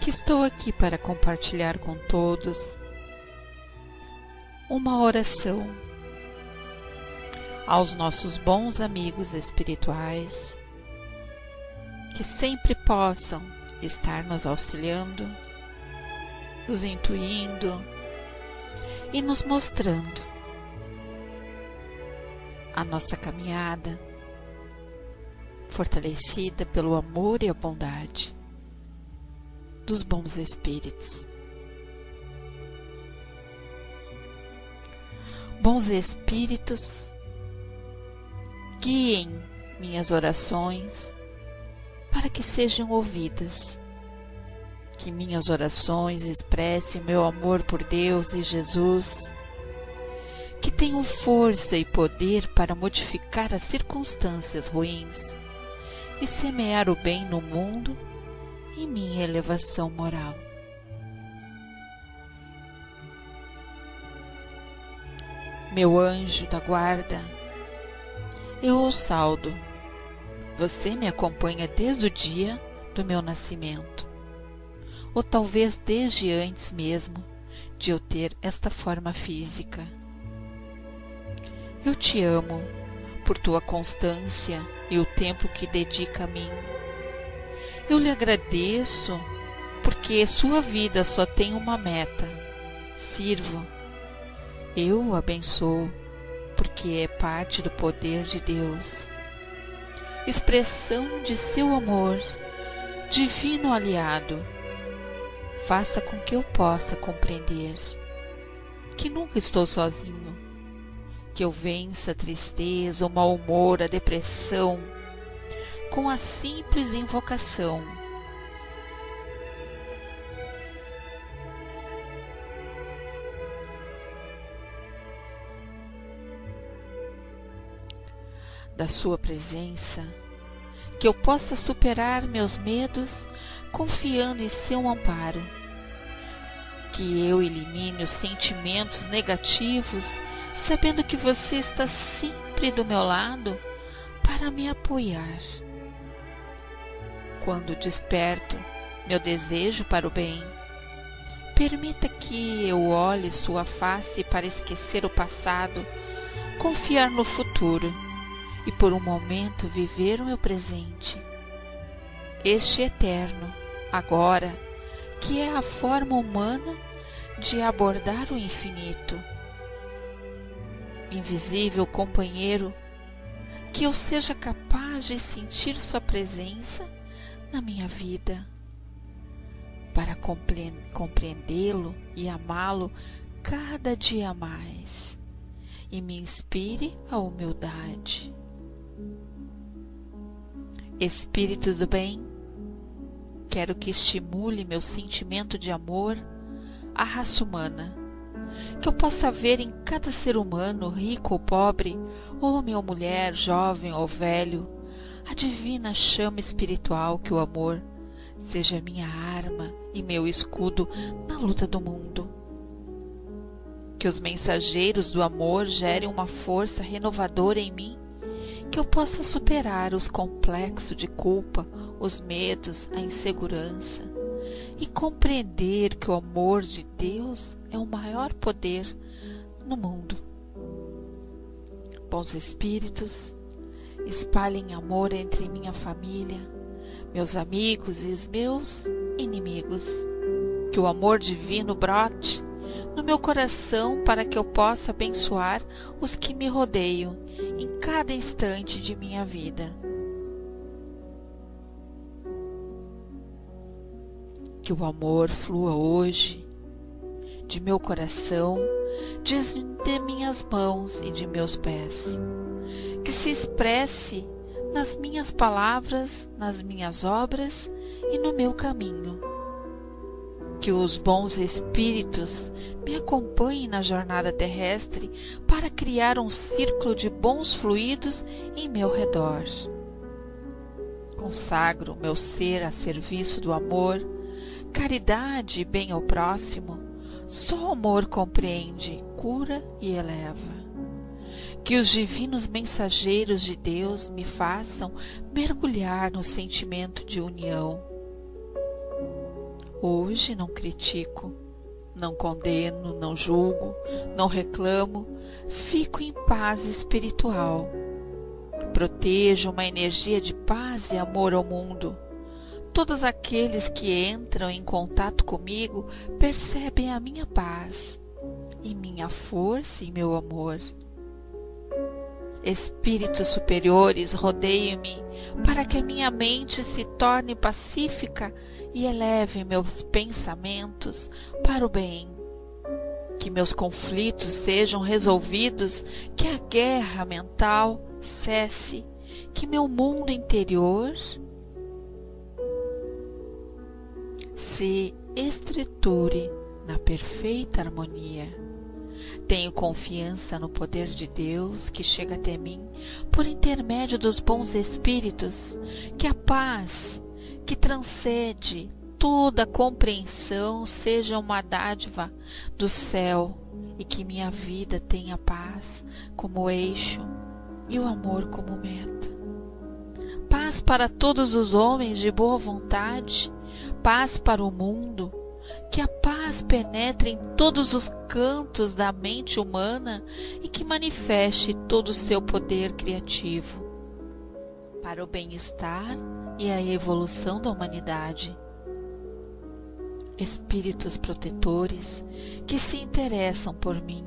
que estou aqui para compartilhar com todos uma oração aos nossos bons amigos espirituais, que sempre possam estar nos auxiliando, nos intuindo e nos mostrando a nossa caminhada, fortalecida pelo amor e a bondade dos bons espíritos. Bons espíritos, guiem minhas orações para que sejam ouvidas, que minhas orações expressem meu amor por Deus e Jesus, que tenham força e poder para modificar as circunstâncias ruins e semear o bem no mundo e minha elevação moral. Meu anjo da guarda, eu o saudo. Você me acompanha desde o dia do meu nascimento, ou talvez desde antes mesmo de eu ter esta forma física. Eu te amo por tua constância e o tempo que dedica a mim. Eu lhe agradeço porque sua vida só tem uma meta: sirvo. Eu o abençoo porque é parte do poder de Deus, expressão de seu amor, divino aliado. Faça com que eu possa compreender que nunca estou sozinho, que eu vença a tristeza, o mau humor, a depressão, com a simples invocação. Da sua presença, que eu possa superar meus medos, confiando em seu amparo, que eu elimine os sentimentos negativos, sabendo que você está sempre do meu lado para me apoiar. Quando desperto meu desejo para o bem, permita que eu olhe sua face para esquecer o passado, confiar no futuro e por um momento viver o meu presente, este eterno, agora, que é a forma humana de abordar o infinito. Invisível companheiro, que eu seja capaz de sentir sua presença na minha vida, para compreendê-lo e amá-lo cada dia mais, e me inspire a humildade. Espíritos do bem, quero que estimule meu sentimento de amor à raça humana, que eu possa ver em cada ser humano, rico ou pobre, homem ou mulher, jovem ou velho, a divina chama espiritual, que o amor seja minha arma e meu escudo na luta do mundo. Que os mensageiros do amor gerem uma força renovadora em mim, que eu possa superar os complexos de culpa, os medos, a insegurança e compreender que o amor de Deus é o maior poder no mundo. Bons espíritos, espalhem amor entre minha família, meus amigos e os meus inimigos. Que o amor divino brote no meu coração para que eu possa abençoar os que me rodeiam em cada instante de minha vida. Que o amor flua hoje de meu coração, de minhas mãos e de meus pés. Que se expresse nas minhas palavras, nas minhas obras e no meu caminho. Que os bons espíritos me acompanhem na jornada terrestre para criar um círculo de bons fluidos em meu redor. Consagro meu ser a serviço do amor, caridade e bem ao próximo. Só o amor compreende, cura e eleva. Que os divinos mensageiros de Deus me façam mergulhar no sentimento de união. Hoje não critico, não condeno, não julgo, não reclamo, fico em paz espiritual. Protejo uma energia de paz e amor ao mundo. Todos aqueles que entram em contato comigo percebem a minha paz, e minha força e meu amor. Espíritos superiores, rodeiam-me para que a minha mente se torne pacífica e eleve meus pensamentos para o bem. Que meus conflitos sejam resolvidos, que a guerra mental cesse, que meu mundo interior se estruture na perfeita harmonia. Tenho confiança no poder de Deus que chega até mim por intermédio dos bons espíritos, que a paz que transcende toda compreensão seja uma dádiva do céu e que minha vida tenha paz como eixo e o amor como meta. Paz para todos os homens de boa vontade, paz para o mundo, que a paz penetre em todos os cantos da mente humana e que manifeste todo o seu poder criativo para o bem-estar e a evolução da humanidade. Espíritos protetores que se interessam por mim,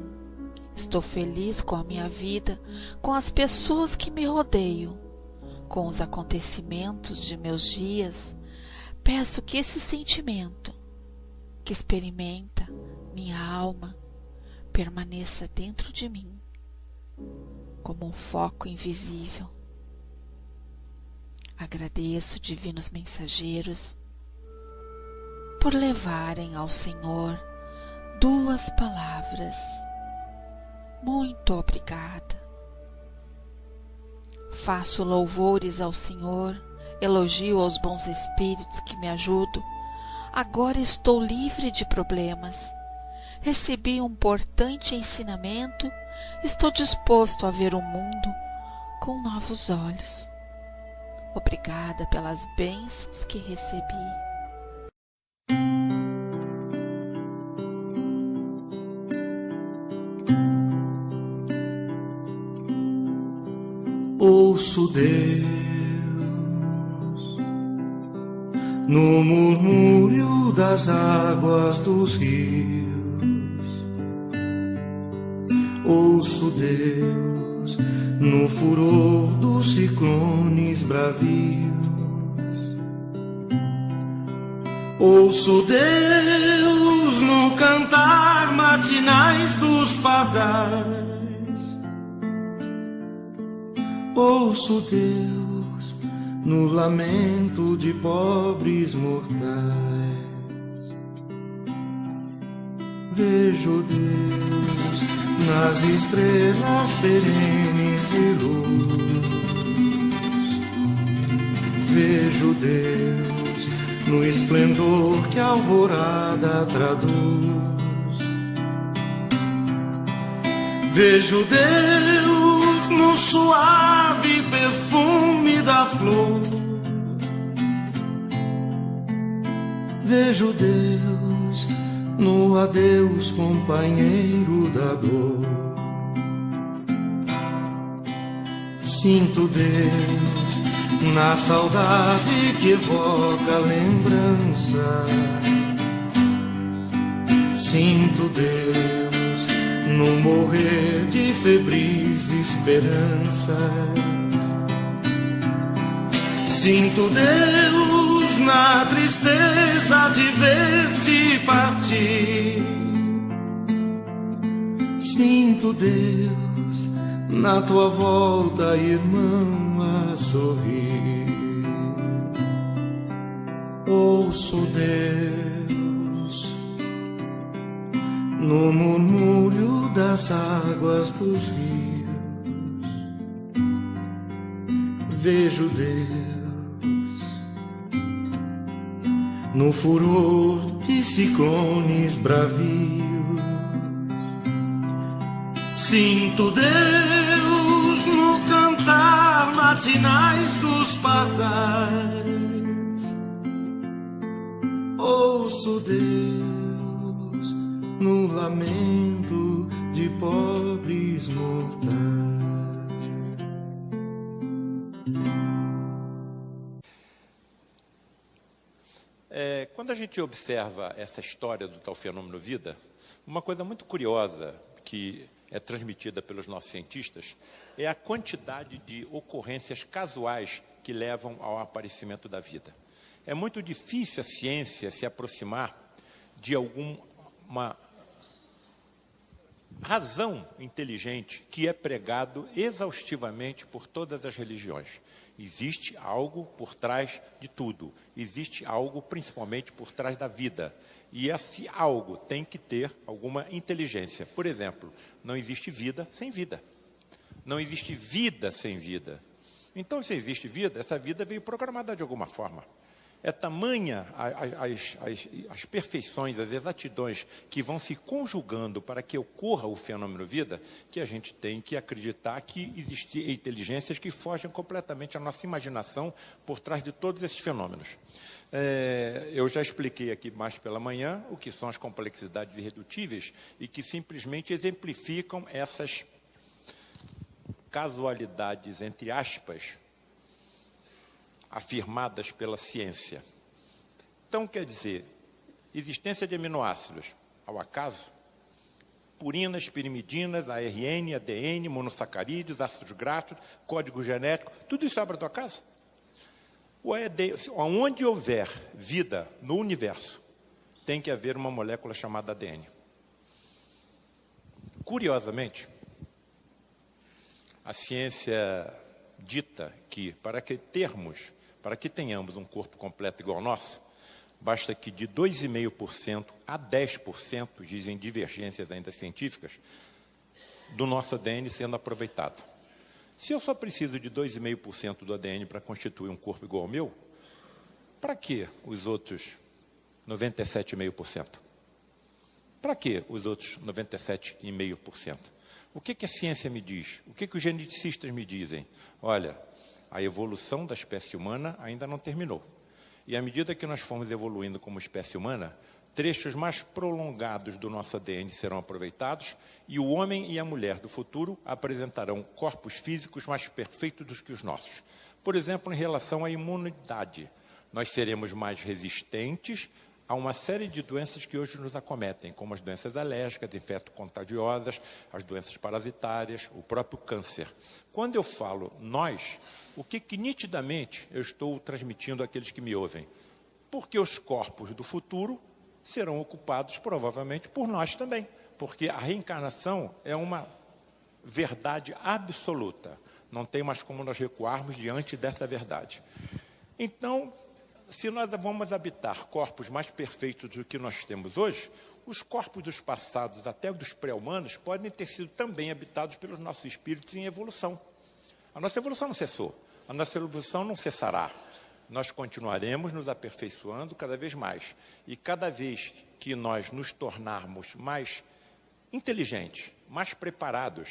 estou feliz com a minha vida, com as pessoas que me rodeiam, com os acontecimentos de meus dias. Peço que esse sentimento que experimenta minha alma permaneça dentro de mim como um foco invisível. Agradeço, divinos mensageiros, por levarem ao Senhor 2 palavras. Muito obrigada. Faço louvores ao Senhor, elogio aos bons espíritos que me ajudam. Agora estou livre de problemas. Recebi um importante ensinamento. Estou disposto a ver o mundo com novos olhos. Obrigada pelas bênçãos que recebi. Ouço Deus no murmúrio das águas dos rios. Ouço Deus no furor dos ciclones bravios. Ouço Deus no cantar matinais dos pardais. Ouço Deus no lamento de pobres mortais. Vejo Deus nas estrelas perenes de luz. Vejo Deus no esplendor que a alvorada traduz. Vejo Deus no suave perfume da flor. Vejo Deus no adeus, companheiro da dor. Sinto Deus na saudade que evoca a lembrança. Sinto Deus no morrer de febris esperanças. Sinto Deus na tristeza de ver-te partir. Sinto Deus na tua volta, irmão, a sorrir. Ouço Deus no murmúrio das águas dos rios. Vejo Deus no furor de ciclones bravios. Sinto Deus no cantar matinais dos pardais. Ouço Deus no lamento de pobres mortais. Quando a gente observa essa história do tal fenômeno vida, uma coisa muito curiosa que é transmitida pelos nossos cientistas é a quantidade de ocorrências casuais que levam ao aparecimento da vida. É muito difícil a ciência se aproximar de alguma razão inteligente que é pregado exaustivamente por todas as religiões. Existe algo por trás de tudo. Existe algo, principalmente, por trás da vida. E esse algo tem que ter alguma inteligência. Por exemplo, não existe vida sem vida. Não existe vida sem vida. Então, se existe vida, essa vida veio programada de alguma forma. É tamanha as perfeições, as exatidões que vão se conjugando para que ocorra o fenômeno vida, que a gente tem que acreditar que existem inteligências que fogem completamente à nossa imaginação por trás de todos esses fenômenos. Eu já expliquei aqui mais pela manhã o que são as complexidades irredutíveis e que simplesmente exemplificam essas casualidades, entre aspas, afirmadas pela ciência. Então, quer dizer, existência de aminoácidos ao acaso, purinas, pirimidinas, ARN, ADN, monossacarídeos, ácidos graxos, código genético, tudo isso é obra do acaso? Onde houver vida no universo, tem que haver uma molécula chamada ADN. Curiosamente, a ciência dita que para que tenhamos um corpo completo igual ao nosso, basta que de 2,5% a 10%, dizem divergências ainda científicas, do nosso ADN sendo aproveitado. Se eu só preciso de 2,5% do ADN para constituir um corpo igual ao meu, para que os outros 97,5%? Para que os outros 97,5%? O que a ciência me diz? O que os geneticistas me dizem? Olha, a evolução da espécie humana ainda não terminou. E à medida que nós formos evoluindo como espécie humana, trechos mais prolongados do nosso ADN serão aproveitados e o homem e a mulher do futuro apresentarão corpos físicos mais perfeitos do que os nossos. Por exemplo, em relação à imunidade, nós seremos mais resistentes a uma série de doenças que hoje nos acometem, como as doenças alérgicas, infecto-contagiosas, as doenças parasitárias, o próprio câncer. Quando eu falo nós, o que nitidamente eu estou transmitindo àqueles que me ouvem? Porque os corpos do futuro serão ocupados provavelmente por nós também, porque a reencarnação é uma verdade absoluta. Não tem mais como nós recuarmos diante dessa verdade. Então, se nós vamos habitar corpos mais perfeitos do que nós temos hoje, os corpos dos passados, até dos pré-humanos, podem ter sido também habitados pelos nossos espíritos em evolução. A nossa evolução não cessou, a nossa evolução não cessará. Nós continuaremos nos aperfeiçoando cada vez mais. E cada vez que nós nos tornarmos mais inteligentes, mais preparados,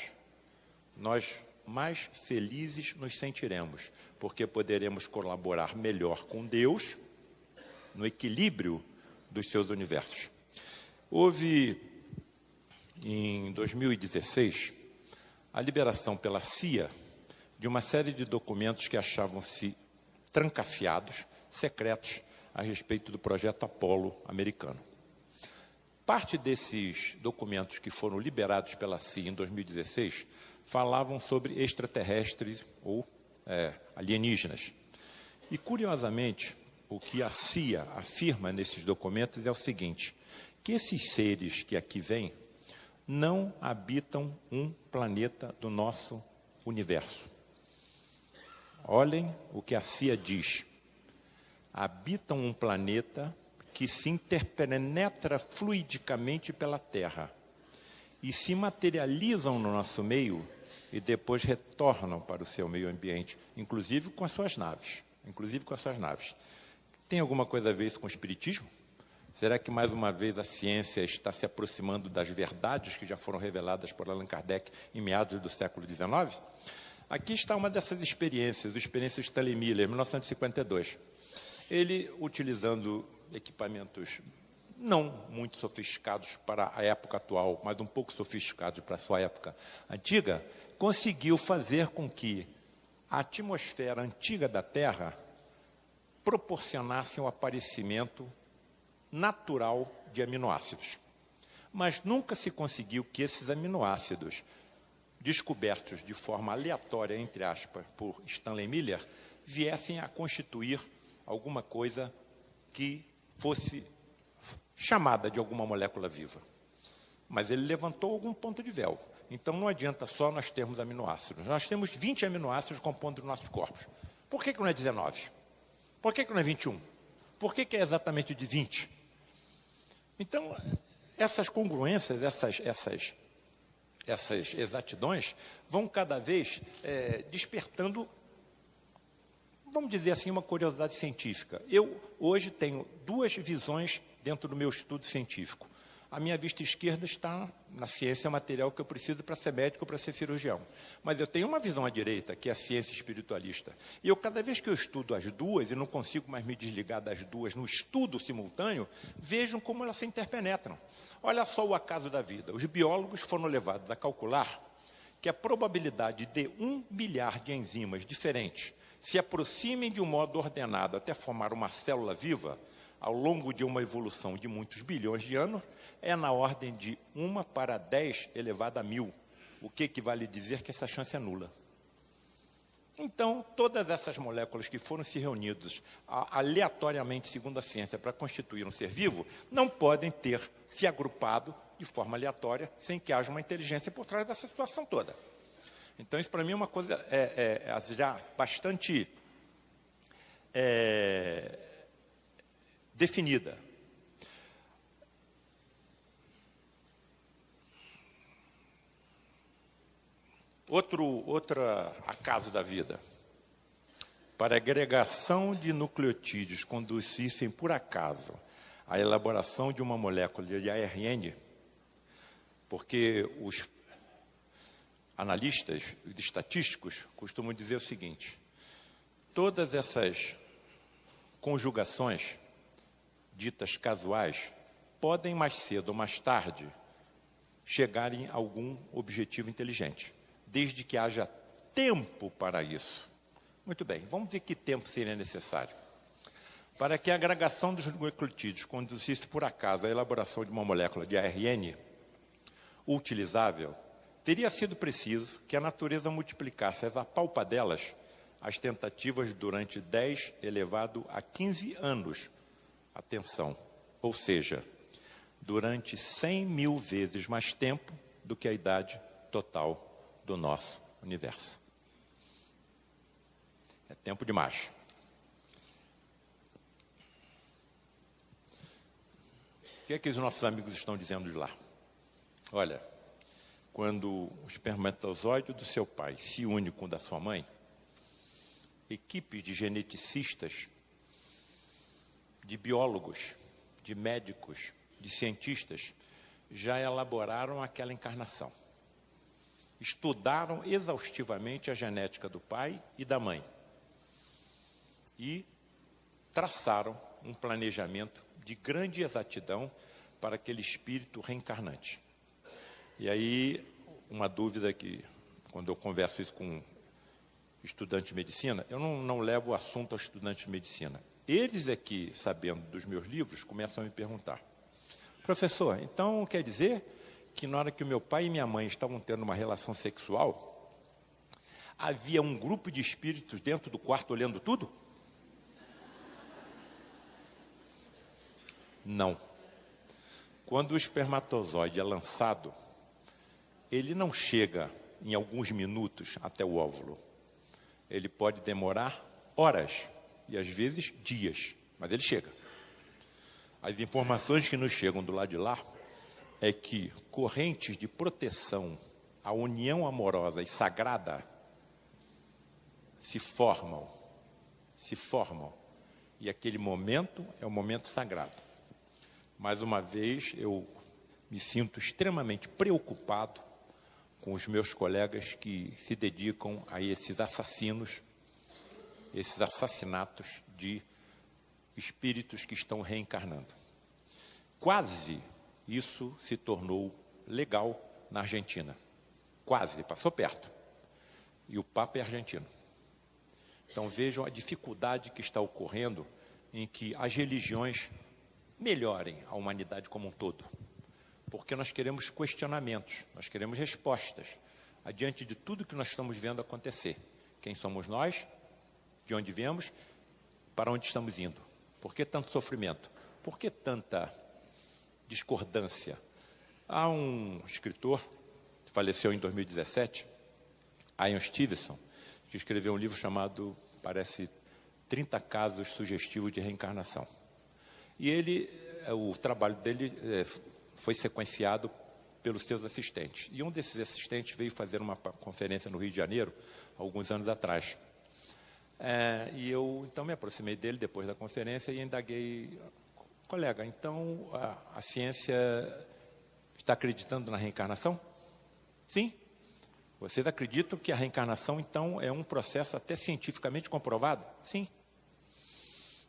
nós mais felizes nos sentiremos, porque poderemos colaborar melhor com Deus no equilíbrio dos seus universos. Houve, em 2016, a liberação pela CIA de uma série de documentos que achavam-se trancafiados, secretos, a respeito do projeto Apollo americano. Parte desses documentos que foram liberados pela CIA em 2016 falavam sobre extraterrestres ou alienígenas. E, curiosamente, o que a CIA afirma nesses documentos é o seguinte, que esses seres que aqui vêm não habitam um planeta do nosso universo. Olhem o que a CIA diz. Habitam um planeta que se interpenetra fluidicamente pela Terra e se materializam no nosso meio e depois retornam para o seu meio ambiente, inclusive com as suas naves. Tem alguma coisa a ver isso com o espiritismo? Será que, mais uma vez, a ciência está se aproximando das verdades que já foram reveladas por Allan Kardec em meados do século XIX? Aqui está uma dessas experiências, a experiência de Stanley Miller, em 1952. Ele, utilizando equipamentos não muito sofisticados para a época atual, mas um pouco sofisticados para a sua época antiga, conseguiu fazer com que a atmosfera antiga da Terra proporcionasse um aparecimento natural de aminoácidos. Mas nunca se conseguiu que esses aminoácidos, descobertos de forma aleatória, entre aspas, por Stanley Miller, viessem a constituir alguma coisa que fosse chamada de alguma molécula viva. Mas ele levantou algum ponto de véu. Então não adianta só nós termos aminoácidos. Nós temos 20 aminoácidos compondo os nossos corpos. Por que não é 19? Por que não é 21? Por que é exatamente de 20? Então, essas congruências, essas exatidões vão cada vez despertando, vamos dizer assim, uma curiosidade científica. Eu, hoje, tenho duas visões dentro do meu estudo científico. A minha vista esquerda está na ciência material que eu preciso para ser médico, para ser cirurgião. Mas eu tenho uma visão à direita, que é a ciência espiritualista. E eu, cada vez que eu estudo as duas, e não consigo mais me desligar das duas no estudo simultâneo, vejo como elas se interpenetram. Olha só o acaso da vida. Os biólogos foram levados a calcular que a probabilidade de 1 bilhar de enzimas diferentes se aproximem de um modo ordenado até formar uma célula viva, ao longo de uma evolução de muitos bilhões de anos, é na ordem de 1 para 10 elevado a 1000, o que equivale a dizer que essa chance é nula. Então, todas essas moléculas que foram se reunidas aleatoriamente, segundo a ciência, para constituir um ser vivo, não podem ter se agrupado de forma aleatória, sem que haja uma inteligência por trás dessa situação toda. Então, isso para mim é uma coisa já bastante definida. Outro acaso da vida. Para a agregação de nucleotídeos conduzissem, por acaso, à elaboração de uma molécula de ARN, porque os analistas, os estatísticos, costumam dizer o seguinte: todas essas conjugações ditas casuais podem, mais cedo ou mais tarde, chegarem a algum objetivo inteligente, desde que haja tempo para isso. Muito bem, vamos ver que tempo seria necessário. Para que a agregação dos nucleotídeos conduzisse, por acaso, à elaboração de uma molécula de ARN utilizável, teria sido preciso que a natureza multiplicasse as apalpadelas as tentativas durante 10 elevado a 15 anos. Atenção, ou seja, durante 100.000 vezes mais tempo do que a idade total do nosso universo. É tempo demais. O que é que os nossos amigos estão dizendo de lá? Olha, quando o espermatozoide do seu pai se une com o da sua mãe, equipes de geneticistas, de biólogos, de médicos, de cientistas, já elaboraram aquela encarnação. Estudaram exaustivamente a genética do pai e da mãe. E traçaram um planejamento de grande exatidão para aquele espírito reencarnante. E aí, uma dúvida que, quando eu converso isso com estudante de medicina, eu não levo o assunto ao estudante de medicina. Eles é que, sabendo dos meus livros, começam a me perguntar: professor, então quer dizer que na hora que o meu pai e minha mãe estavam tendo uma relação sexual, havia um grupo de espíritos dentro do quarto olhando tudo? Não. Quando o espermatozoide é lançado, ele não chega em alguns minutos até o óvulo. Ele pode demorar horas e, às vezes, dias, mas ele chega. As informações que nos chegam do lado de lá é que correntes de proteção à união amorosa e sagrada se formam, e aquele momento é um momento sagrado. Mais uma vez, eu me sinto extremamente preocupado com os meus colegas que se dedicam a esses assassinos, esses assassinatos de espíritos que estão reencarnando. quase isso se tornou legal na Argentina. Quase, passou perto. E o Papa é argentino. Então vejam a dificuldade que está ocorrendo em que as religiões melhorem a humanidade como um todo. Porque nós queremos questionamentos, nós queremos respostas adiante de tudo que nós estamos vendo acontecer. Quem somos nós? De onde viemos? Para onde estamos indo? Por que tanto sofrimento? Por que tanta discordância? Há um escritor que faleceu em 2017, Ian Stevenson, que escreveu um livro chamado, parece, 30 casos sugestivos de reencarnação. E o trabalho dele foi sequenciado pelos seus assistentes. E um desses assistentes veio fazer uma conferência no Rio de Janeiro, alguns anos atrás. E eu, então, me aproximei dele depois da conferência e indaguei: colega, então a ciência está acreditando na reencarnação? Sim. Vocês acreditam que a reencarnação, então, é um processo até cientificamente comprovado? Sim.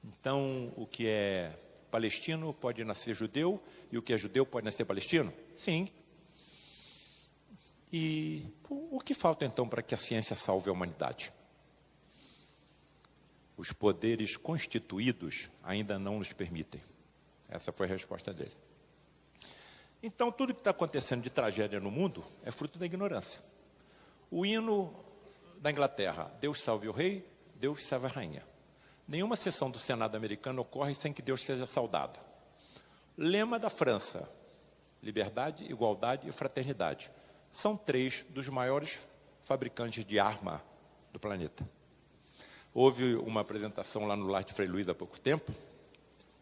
Então, o que é palestino pode nascer judeu, e o que é judeu pode nascer palestino? Sim. E o que falta, então, para que a ciência salve a humanidade? Os poderes constituídos ainda não nos permitem. Essa foi a resposta dele. Então, tudo que está acontecendo de tragédia no mundo é fruto da ignorância. O hino da Inglaterra: Deus salve o rei, Deus salve a rainha. Nenhuma sessão do Senado americano ocorre sem que Deus seja saudado. Lema da França: liberdade, igualdade e fraternidade. São 3 dos maiores fabricantes de arma do planeta. Houve uma apresentação lá no Lar de Frei Luiz há pouco tempo.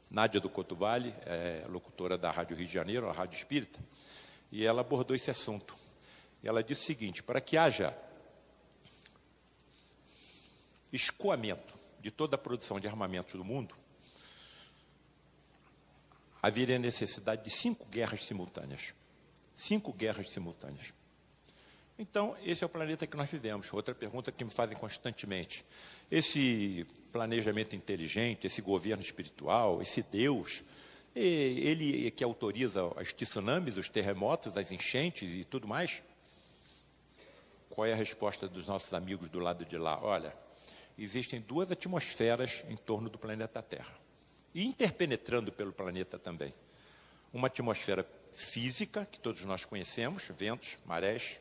Nádia do Couto Vale, locutora da Rádio Rio de Janeiro, a Rádio Espírita, e ela abordou esse assunto. E ela disse o seguinte: para que haja escoamento de toda a produção de armamentos do mundo, haveria necessidade de 5 guerras simultâneas. 5 guerras simultâneas. Então, esse é o planeta que nós vivemos. Outra pergunta que me fazem constantemente: esse planejamento inteligente, esse governo espiritual, esse Deus, ele que autoriza os tsunamis, os terremotos, as enchentes e tudo mais? Qual é a resposta dos nossos amigos do lado de lá? Olha, existem 2 atmosferas em torno do planeta Terra, e interpenetrando pelo planeta também. Uma atmosfera física, que todos nós conhecemos: ventos, marés,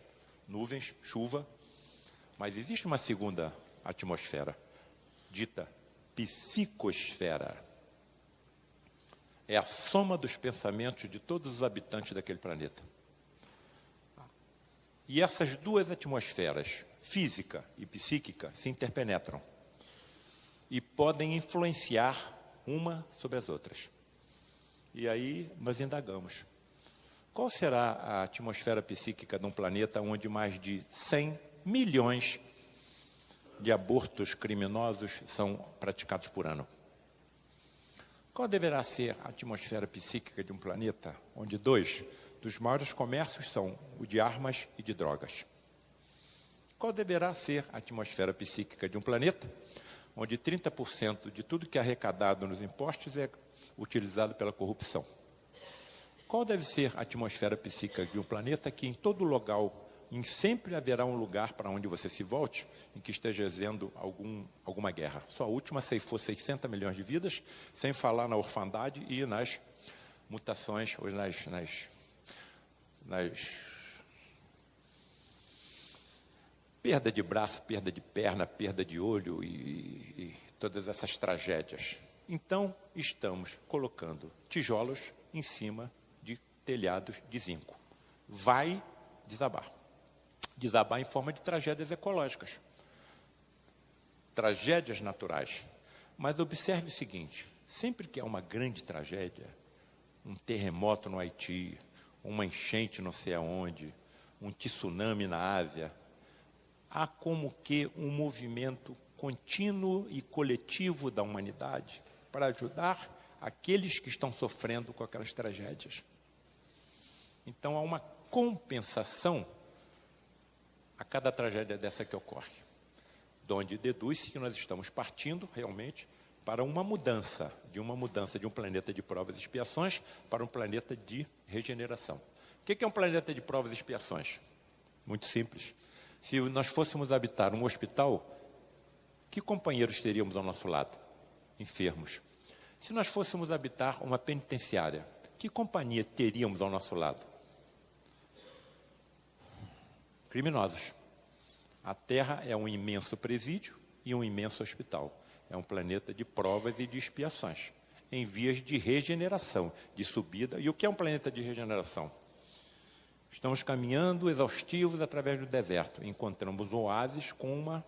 nuvens, chuva. Mas existe uma segunda atmosfera, dita psicosfera. É a soma dos pensamentos de todos os habitantes daquele planeta. E essas 2 atmosferas, física e psíquica, se interpenetram e podem influenciar uma sobre as outras. E aí nós indagamos: qual será a atmosfera psíquica de um planeta onde mais de 100 milhões de abortos criminosos são praticados por ano? Qual deverá ser a atmosfera psíquica de um planeta onde 2 dos maiores comércios são o de armas e de drogas? Qual deverá ser a atmosfera psíquica de um planeta onde 30% de tudo que é arrecadado nos impostos é utilizado pela corrupção? Qual deve ser a atmosfera psíquica de um planeta que em todo local, sempre haverá um lugar para onde você se volte, em que esteja exercendo alguma guerra? Só a última ceifou 600 milhões de vidas, sem falar na orfandade e nas mutações, ou nas perda de braço, perda de perna, perda de olho e todas essas tragédias. Então, estamos colocando tijolos em cima de telhados de zinco. Vai desabar. Desabar em forma de tragédias ecológicas. Tragédias naturais. Mas observe o seguinte: sempre que há uma grande tragédia, um terremoto no Haiti, uma enchente não sei aonde, um tsunami na Ásia, há como que um movimento contínuo e coletivo da humanidade para ajudar aqueles que estão sofrendo com aquelas tragédias. Então, há uma compensação a cada tragédia dessa que ocorre, de onde deduz-se que nós estamos partindo realmente para uma mudança de um planeta de provas e expiações para um planeta de regeneração. O que é um planeta de provas e expiações? Muito simples. Se nós fôssemos habitar um hospital, que companheiros teríamos ao nosso lado? Enfermos. Se nós fôssemos habitar uma penitenciária, que companhia teríamos ao nosso lado? Criminosos. A Terra é um imenso presídio e um imenso hospital. É um planeta de provas e de expiações, em vias de regeneração, de subida. E o que é um planeta de regeneração? Estamos caminhando exaustivos através do deserto. Encontramos um oásis com uma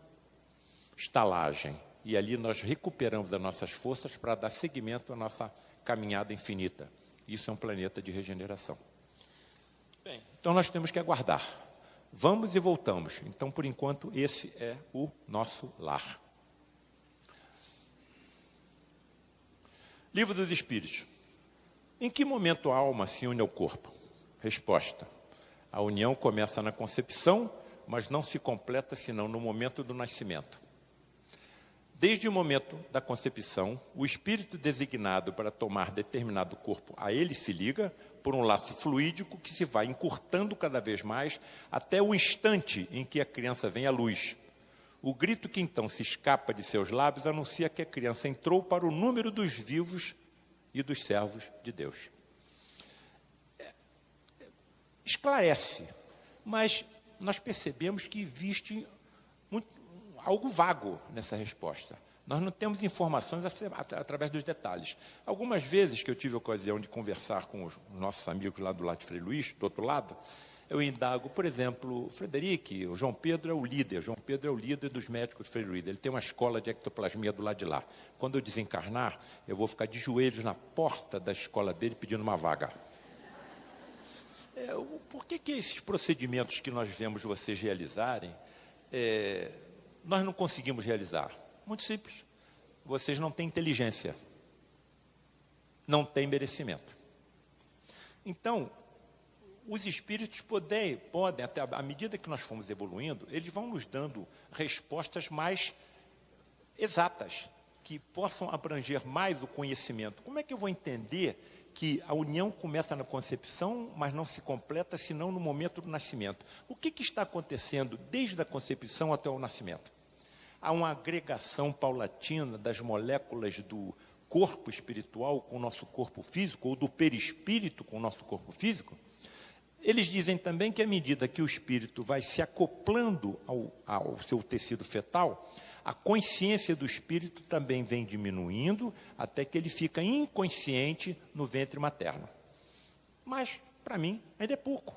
estalagem. E ali nós recuperamos as nossas forças para dar seguimento à nossa caminhada infinita. Isso é um planeta de regeneração. Bem, então nós temos que aguardar. Vamos e voltamos. Então, por enquanto, esse é o nosso lar. Livro dos Espíritos. Em que momento a alma se une ao corpo? Resposta. A união começa na concepção, mas não se completa senão no momento do nascimento. Desde o momento da concepção, o espírito designado para tomar determinado corpo a ele se liga por um laço fluídico que se vai encurtando cada vez mais até o instante em que a criança vem à luz. O grito que então se escapa de seus lábios anuncia que a criança entrou para o número dos vivos e dos servos de Deus. Esclarece, mas nós percebemos que existe algo vago nessa resposta. Nós não temos informações através dos detalhes. Algumas vezes que eu tive a ocasião de conversar com os nossos amigos lá do lado de Frei Luís, do outro lado, eu indago, por exemplo, Frederic, o João Pedro é o líder. João Pedro é o líder dos médicos de Frei Luís. Ele tem uma escola de ectoplasmia do lado de lá. Quando eu desencarnar, eu vou ficar de joelhos na porta da escola dele pedindo uma vaga. Por que esses procedimentos que nós vemos vocês realizarem, nós não conseguimos realizar? Muito simples. Vocês não têm inteligência. Não têm merecimento. Então, os espíritos podem, até à medida que nós formos evoluindo, eles vão nos dando respostas mais exatas, que possam abranger mais o conhecimento. Como é que eu vou entender que a união começa na concepção, mas não se completa senão no momento do nascimento? O que está acontecendo desde a concepção até o nascimento? Há uma agregação paulatina das moléculas do corpo espiritual com o nosso corpo físico, ou do perispírito com o nosso corpo físico. Eles dizem também que à medida que o espírito vai se acoplando ao seu tecido fetal, a consciência do espírito também vem diminuindo até que ele fica inconsciente no ventre materno. Mas, para mim, ainda é pouco.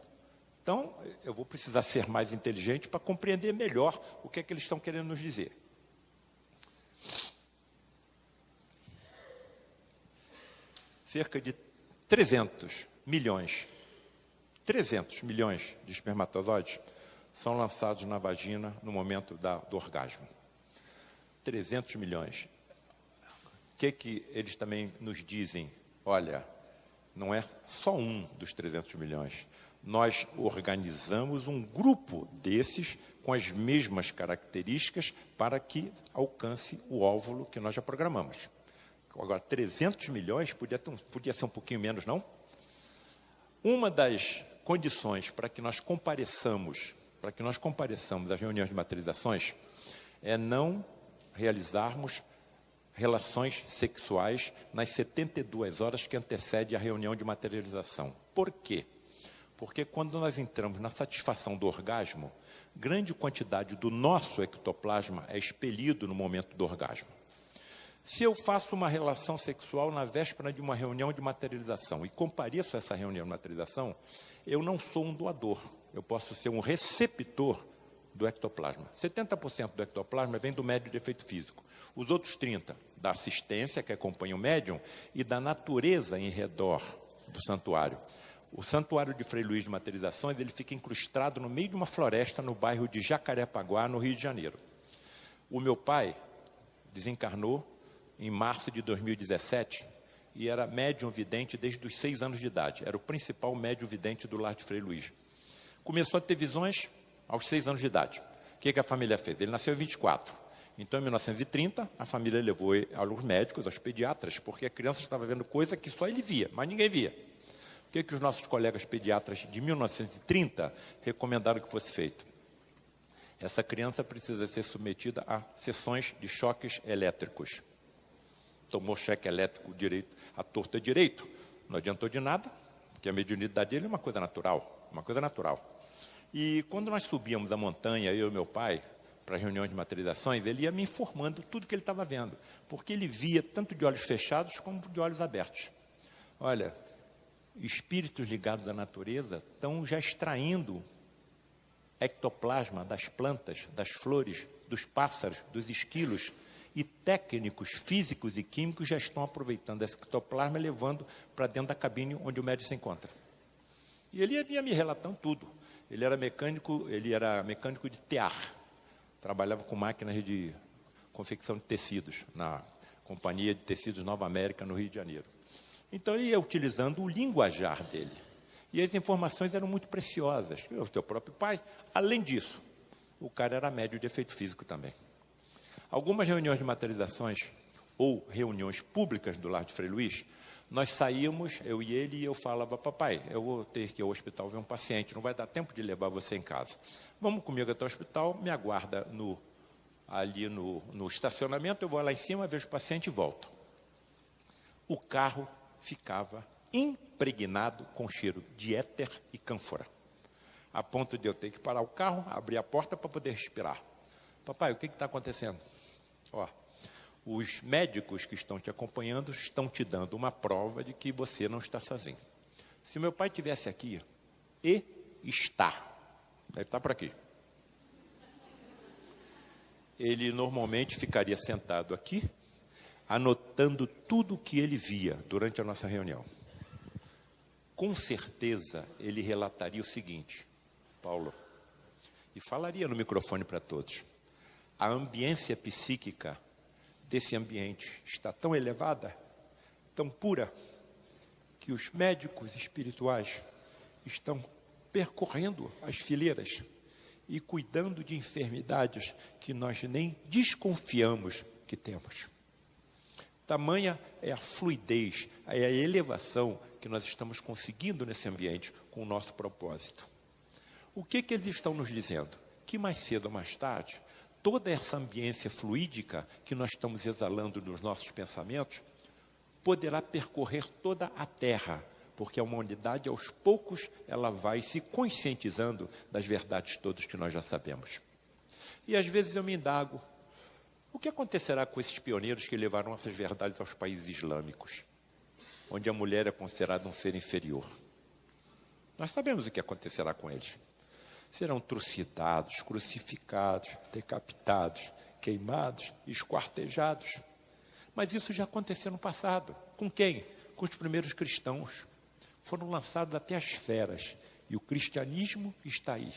Então, eu vou precisar ser mais inteligente para compreender melhor o que é que eles estão querendo nos dizer. Cerca de 300 milhões de espermatozoides são lançados na vagina no momento do orgasmo. 300 milhões. O que eles também nos dizem? Olha, não é só um dos 300 milhões. Nós organizamos um grupo desses com as mesmas características para que alcance o óvulo que nós já programamos. Agora, 300 milhões podia ser um pouquinho menos, não? Uma das condições para que nós compareçamos às reuniões de materializações é não realizarmos relações sexuais nas 72 horas que antecedem a reunião de materialização. Por quê? Porque quando nós entramos na satisfação do orgasmo, grande quantidade do nosso ectoplasma é expelido no momento do orgasmo. Se eu faço uma relação sexual na véspera de uma reunião de materialização e compareço a essa reunião de materialização, eu não sou um doador, eu posso ser um receptor do ectoplasma. 70% do ectoplasma vem do médium de efeito físico. Os outros 30% da assistência que acompanha o médium e da natureza em redor do santuário. O santuário de Frei Luís de Materializações, ele fica incrustado no meio de uma floresta no bairro de Jacarepaguá, no Rio de Janeiro. O meu pai desencarnou em março de 2017 e era médium vidente desde os 6 anos de idade. Era o principal médium vidente do lar de Frei Luís. Começou a ter visões aos 6 anos de idade. O que a família fez? Ele nasceu em 24. Então, em 1930, a família levou aos médicos, aos pediatras, porque a criança estava vendo coisa que só ele via, mas ninguém via. O que os nossos colegas pediatras de 1930 recomendaram que fosse feito? Essa criança precisa ser submetida a sessões de choques elétricos. Tomou choque elétrico direito, à torta direito, não adiantou de nada, porque a mediunidade dele é uma coisa natural, uma coisa natural. E quando nós subíamos a montanha, eu e meu pai, para as reuniões de materializações, ele ia me informando tudo que ele estava vendo, porque ele via tanto de olhos fechados como de olhos abertos. Olha, espíritos ligados à natureza estão já extraindo ectoplasma das plantas, das flores, dos pássaros, dos esquilos, e técnicos físicos e químicos já estão aproveitando esse ectoplasma e levando para dentro da cabine onde o médico se encontra. E ele ia me relatando tudo. Ele era mecânico de tear, trabalhava com máquinas de confecção de tecidos, na Companhia de Tecidos Nova América, no Rio de Janeiro. Então, ele ia utilizando o linguajar dele. E as informações eram muito preciosas. O teu próprio pai, além disso, o cara era médio de efeito físico também. Algumas reuniões de materializações, ou reuniões públicas do Lar de Frei Luís, nós saíamos, eu e ele, e eu falava, papai, eu vou ter que ir ao hospital ver um paciente, não vai dar tempo de levar você em casa. Vamos comigo até o hospital, me aguarda ali no estacionamento, eu vou lá em cima, vejo o paciente e volto. O carro ficava impregnado com cheiro de éter e cânfora, a ponto de eu ter que parar o carro, abrir a porta para poder respirar. Papai, o que está acontecendo? Os médicos que estão te acompanhando estão te dando uma prova de que você não está sozinho. Se meu pai estivesse aqui, ele está por aqui. Ele normalmente ficaria sentado aqui, anotando tudo o que ele via durante a nossa reunião. Com certeza, ele relataria o seguinte, Paulo, e falaria no microfone para todos, a ambiência psíquica desse ambiente está tão elevada, tão pura, que os médicos espirituais estão percorrendo as fileiras e cuidando de enfermidades que nós nem desconfiamos que temos. Tamanha é a fluidez, é a elevação que nós estamos conseguindo nesse ambiente com o nosso propósito. O que eles estão nos dizendo? Que mais cedo ou mais tarde, toda essa ambiência fluídica que nós estamos exalando nos nossos pensamentos poderá percorrer toda a Terra, porque a humanidade, aos poucos, ela vai se conscientizando das verdades todas que nós já sabemos. E às vezes eu me indago, o que acontecerá com esses pioneiros que levaram essas verdades aos países islâmicos, onde a mulher é considerada um ser inferior? Nós sabemos o que acontecerá com eles. Serão trucidados, crucificados, decapitados, queimados, esquartejados. Mas isso já aconteceu no passado. Com quem? Com os primeiros cristãos. Foram lançados até as feras. E o cristianismo está aí.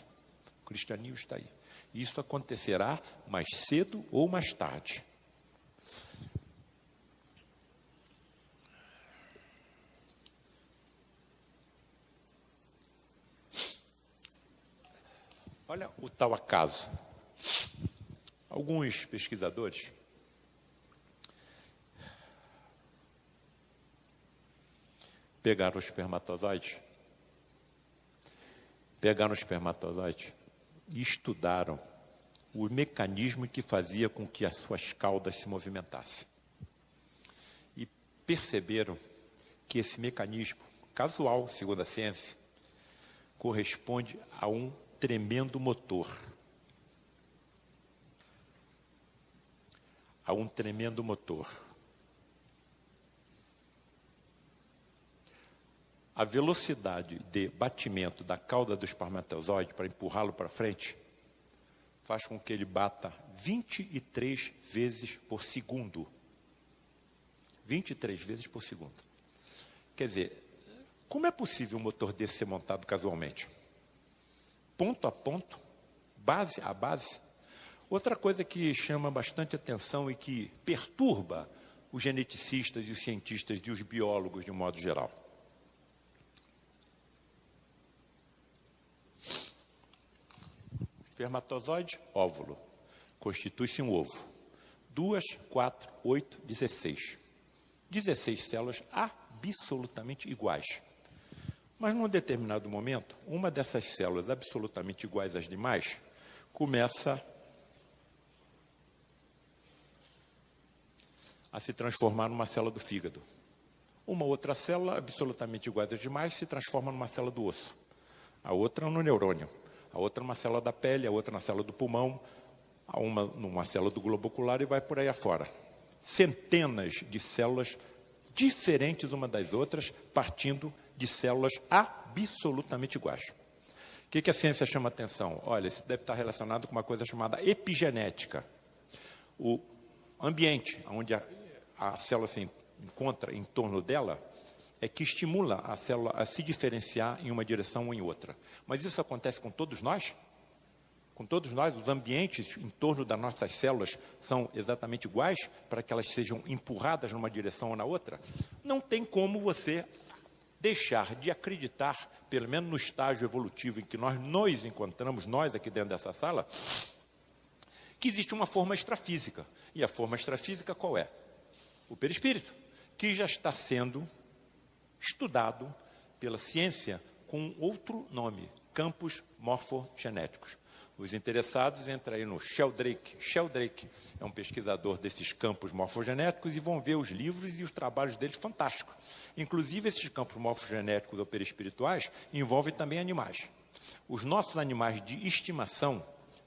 O cristianismo está aí. Isso acontecerá mais cedo ou mais tarde. Olha o tal acaso. Alguns pesquisadores pegaram o espermatozoide e estudaram o mecanismo que fazia com que as suas caudas se movimentassem. E perceberam que esse mecanismo, casual, segundo a ciência, corresponde a um tremendo motor. A um tremendo motor. A velocidade de batimento da cauda do espermatozoide para empurrá-lo para frente faz com que ele bata 23 vezes por segundo. 23 vezes por segundo. Quer dizer, como é possível um motor desse ser montado casualmente? Ponto a ponto, base a base. Outra coisa que chama bastante atenção e que perturba os geneticistas e os cientistas e os biólogos de um modo geral. Espermatozoide, óvulo. Constitui-se um ovo. 2, 4, 8, 16. 16 células absolutamente iguais. Mas, num determinado momento, uma dessas células absolutamente iguais às demais começa a se transformar numa célula do fígado. Uma outra célula, absolutamente igual às demais, se transforma numa célula do osso. A outra no neurônio. A outra numa célula da pele, a outra na célula do pulmão, a uma numa célula do globo ocular e vai por aí afora. Centenas de células diferentes uma das outras, partindo de células absolutamente iguais. O que a ciência chama atenção? Olha, isso deve estar relacionado com uma coisa chamada epigenética. O ambiente onde a célula se encontra em torno dela é que estimula a célula a se diferenciar em uma direção ou em outra. Mas isso acontece com todos nós? Com todos nós, os ambientes em torno das nossas células são exatamente iguais para que elas sejam empurradas numa direção ou na outra? Não tem como você deixar de acreditar, pelo menos no estágio evolutivo em que nós nos encontramos, nós aqui dentro dessa sala, que existe uma forma extrafísica. E a forma extrafísica qual é? O perispírito, que já está sendo estudado pela ciência com outro nome, campos morfogenéticos. Os interessados entram aí no Sheldrake. Sheldrake é um pesquisador desses campos morfogenéticos e vão ver os livros e os trabalhos deles fantásticos. Inclusive, esses campos morfogenéticos ou perispirituais envolvem também animais. Os nossos animais de estimação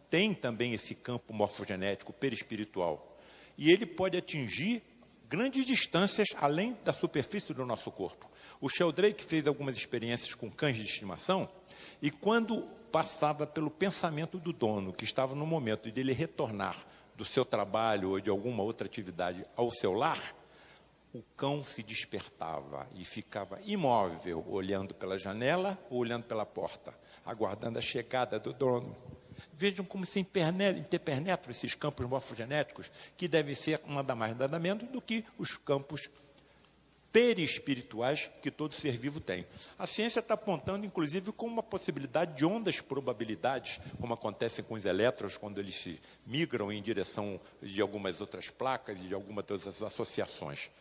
têm também esse campo morfogenético perispiritual. E ele pode atingir grandes distâncias além da superfície do nosso corpo. O Sheldrake fez algumas experiências com cães de estimação e quando passava pelo pensamento do dono, que estava no momento de ele retornar do seu trabalho ou de alguma outra atividade ao seu lar, o cão se despertava e ficava imóvel, olhando pela janela ou olhando pela porta, aguardando a chegada do dono. Vejam como se interpenetram esses campos morfogenéticos, que devem ser nada mais nada menos do que os campos perispirituais que todo ser vivo tem. A ciência está apontando, inclusive, como uma possibilidade de ondas probabilidades, como acontece com os elétrons, quando eles se migram em direção de algumas outras placas e de algumas outras associações.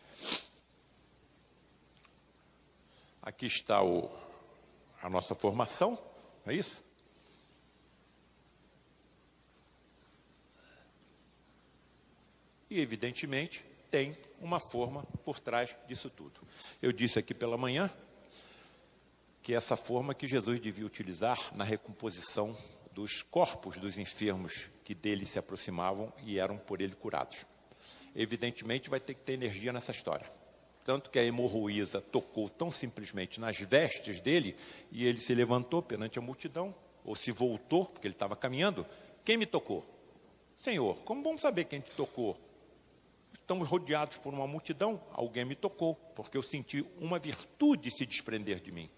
Aqui está a nossa formação, não é isso? E, evidentemente, tem uma forma por trás disso tudo. Eu disse aqui pela manhã que essa forma que Jesus devia utilizar na recomposição dos corpos dos enfermos que dele se aproximavam e eram por ele curados. Evidentemente, vai ter que ter energia nessa história. Tanto que a hemorroísa tocou tão simplesmente nas vestes dele e ele se levantou perante a multidão, ou se voltou, porque ele estava caminhando. Quem me tocou? Senhor, como vamos saber quem te tocou? Estamos rodeados por uma multidão, alguém me tocou, porque eu senti uma virtude se desprender de mim.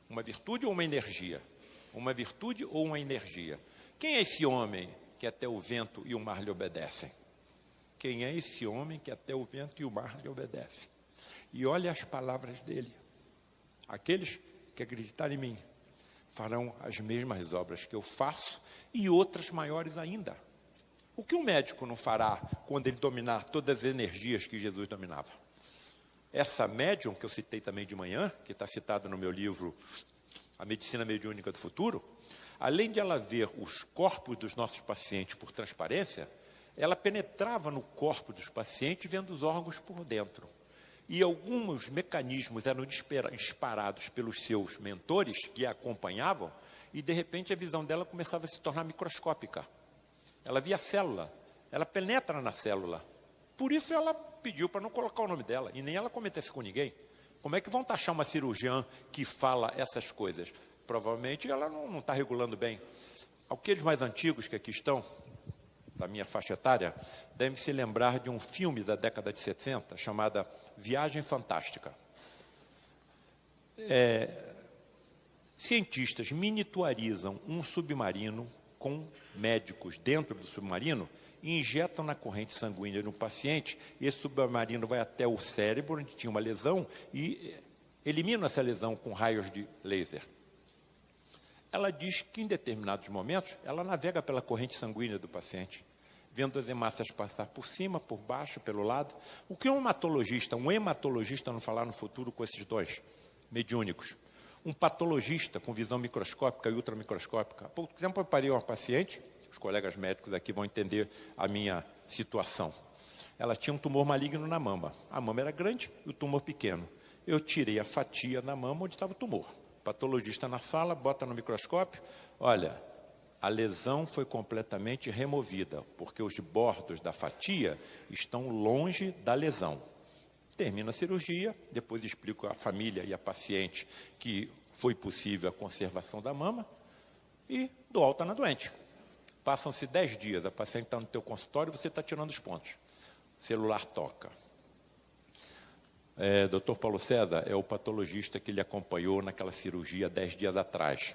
Uma virtude ou uma energia? Uma virtude ou uma energia? Quem é esse homem que até o vento e o mar lhe obedecem? Quem é esse homem que até o vento e o mar lhe obedecem? E olha as palavras dele. Aqueles que acreditarem em mim farão as mesmas obras que eu faço e outras maiores ainda. O que um médico não fará quando ele dominar todas as energias que Jesus dominava? Essa médium, que eu citei também de manhã, que está citada no meu livro A Medicina Mediúnica do Futuro, além de ela ver os corpos dos nossos pacientes por transparência, ela penetrava no corpo dos pacientes vendo os órgãos por dentro. E alguns mecanismos eram disparados pelos seus mentores que a acompanhavam e, de repente, a visão dela começava a se tornar microscópica. Ela via a célula, ela penetra na célula. Por isso ela pediu para não colocar o nome dela, e nem ela cometesse com ninguém. Como é que vão taxar uma cirurgiã que fala essas coisas? Provavelmente ela não está regulando bem. Aqueles mais antigos que aqui estão, da minha faixa etária, devem se lembrar de um filme da década de 70, chamada Viagem Fantástica. Cientistas miniaturizam um submarino com médicos dentro do submarino e injetam na corrente sanguínea de um paciente, e esse submarino vai até o cérebro, onde tinha uma lesão, e elimina essa lesão com raios de laser. Ela diz que, em determinados momentos, ela navega pela corrente sanguínea do paciente, vendo as hemácias passar por cima, por baixo, pelo lado. O que um hematologista não falar no futuro com esses dons mediúnicos? Um patologista com visão microscópica e ultramicroscópica. Por exemplo, eu parei uma paciente, os colegas médicos aqui vão entender a minha situação. Ela tinha um tumor maligno na mama. A mama era grande e o tumor pequeno. Eu tirei a fatia da mama onde estava o tumor. O patologista na sala, bota no microscópio, olha, a lesão foi completamente removida, porque os bordos da fatia estão longe da lesão. Termina a cirurgia, depois explico à família e à paciente que foi possível a conservação da mama e dou alta na doente. Passam-se 10 dias, a paciente está no teu consultório e você está tirando os pontos. O celular toca. Dr. Paulo César é o patologista que lhe acompanhou naquela cirurgia 10 dias atrás.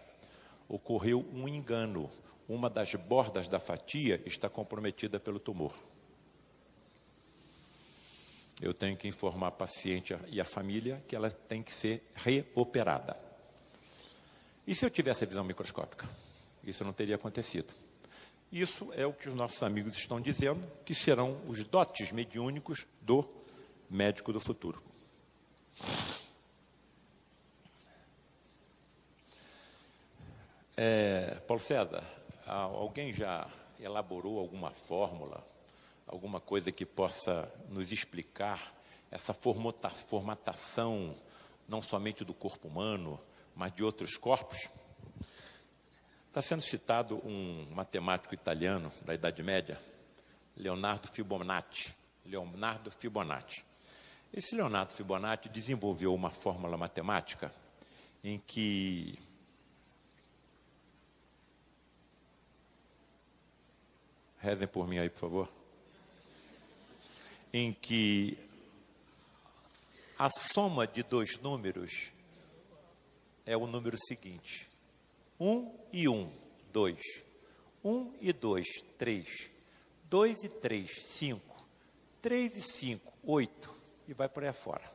Ocorreu um engano. Uma das bordas da fatia está comprometida pelo tumor. Eu tenho que informar a paciente e a família que ela tem que ser reoperada. E se eu tivesse a visão microscópica? Isso não teria acontecido. Isso é o que os nossos amigos estão dizendo, que serão os dotes mediúnicos do médico do futuro. Paulo César, alguém já elaborou alguma fórmula, alguma coisa que possa nos explicar essa formatação, não somente do corpo humano, mas de outros corpos? Está sendo citado um matemático italiano da Idade Média, Leonardo Fibonacci. Esse Leonardo Fibonacci desenvolveu uma fórmula matemática em que rezem por mim aí, por favor. Em que a soma de dois números é o número seguinte: 1 e 1, 2. 1 e 2, 3. 2 e 3, 5. 3 e 5, 8. E vai por aí afora.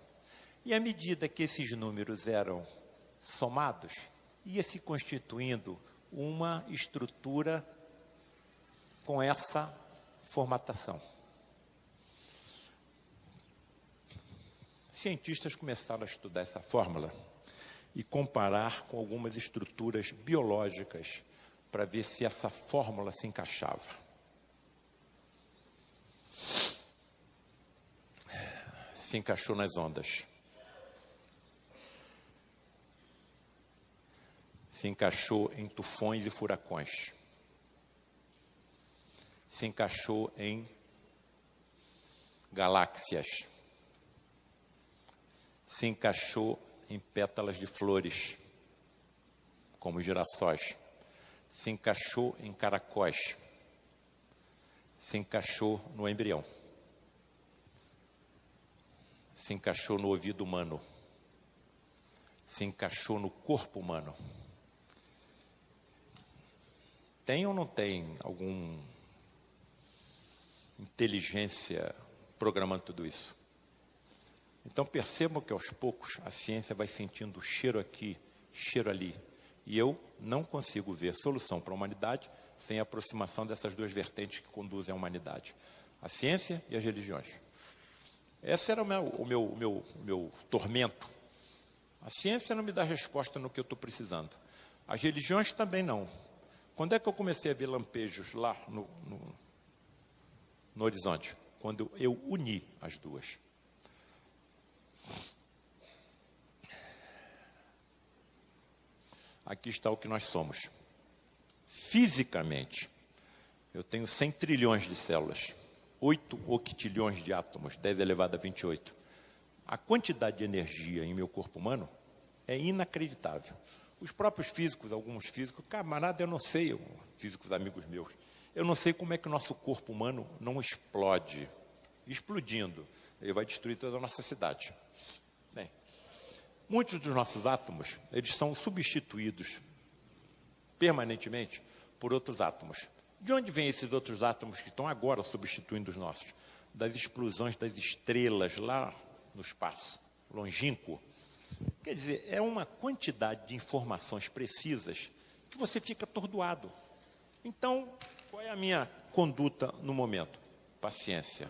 E à medida que esses números eram somados, ia se constituindo uma estrutura com essa formatação. Cientistas começaram a estudar essa fórmula e comparar com algumas estruturas biológicas para ver se essa fórmula se encaixava. Se encaixou nas ondas. Se encaixou em tufões e furacões. Se encaixou em galáxias. Se encaixou em pétalas de flores, como girassóis. Se encaixou em caracóis. Se encaixou no embrião. Se encaixou no ouvido humano. Se encaixou no corpo humano. Tem ou não tem alguma inteligência programando tudo isso? Então percebam que aos poucos a ciência vai sentindo cheiro aqui, cheiro ali. E eu não consigo ver solução para a humanidade sem a aproximação dessas duas vertentes que conduzem à humanidade: a ciência e as religiões. Esse era o meu tormento. A ciência não me dá resposta no que eu estou precisando. As religiões também não. Quando é que eu comecei a ver lampejos lá no horizonte? Quando eu uni as duas. Aqui está o que nós somos. Fisicamente, eu tenho 100 trilhões de células. 8 octilhões de átomos, 10 elevado a 28. A quantidade de energia em meu corpo humano é inacreditável. Os próprios físicos, alguns físicos, camarada, eu não sei, físicos amigos meus, eu não sei como é que o nosso corpo humano não explode. Explodindo, ele vai destruir toda a nossa cidade. Bem, muitos dos nossos átomos, eles são substituídos permanentemente por outros átomos. De onde vêm esses outros átomos que estão agora substituindo os nossos? Das explosões das estrelas lá no espaço longínquo. Quer dizer, é uma quantidade de informações precisas que você fica atordoado. Então, qual é a minha conduta no momento? Paciência,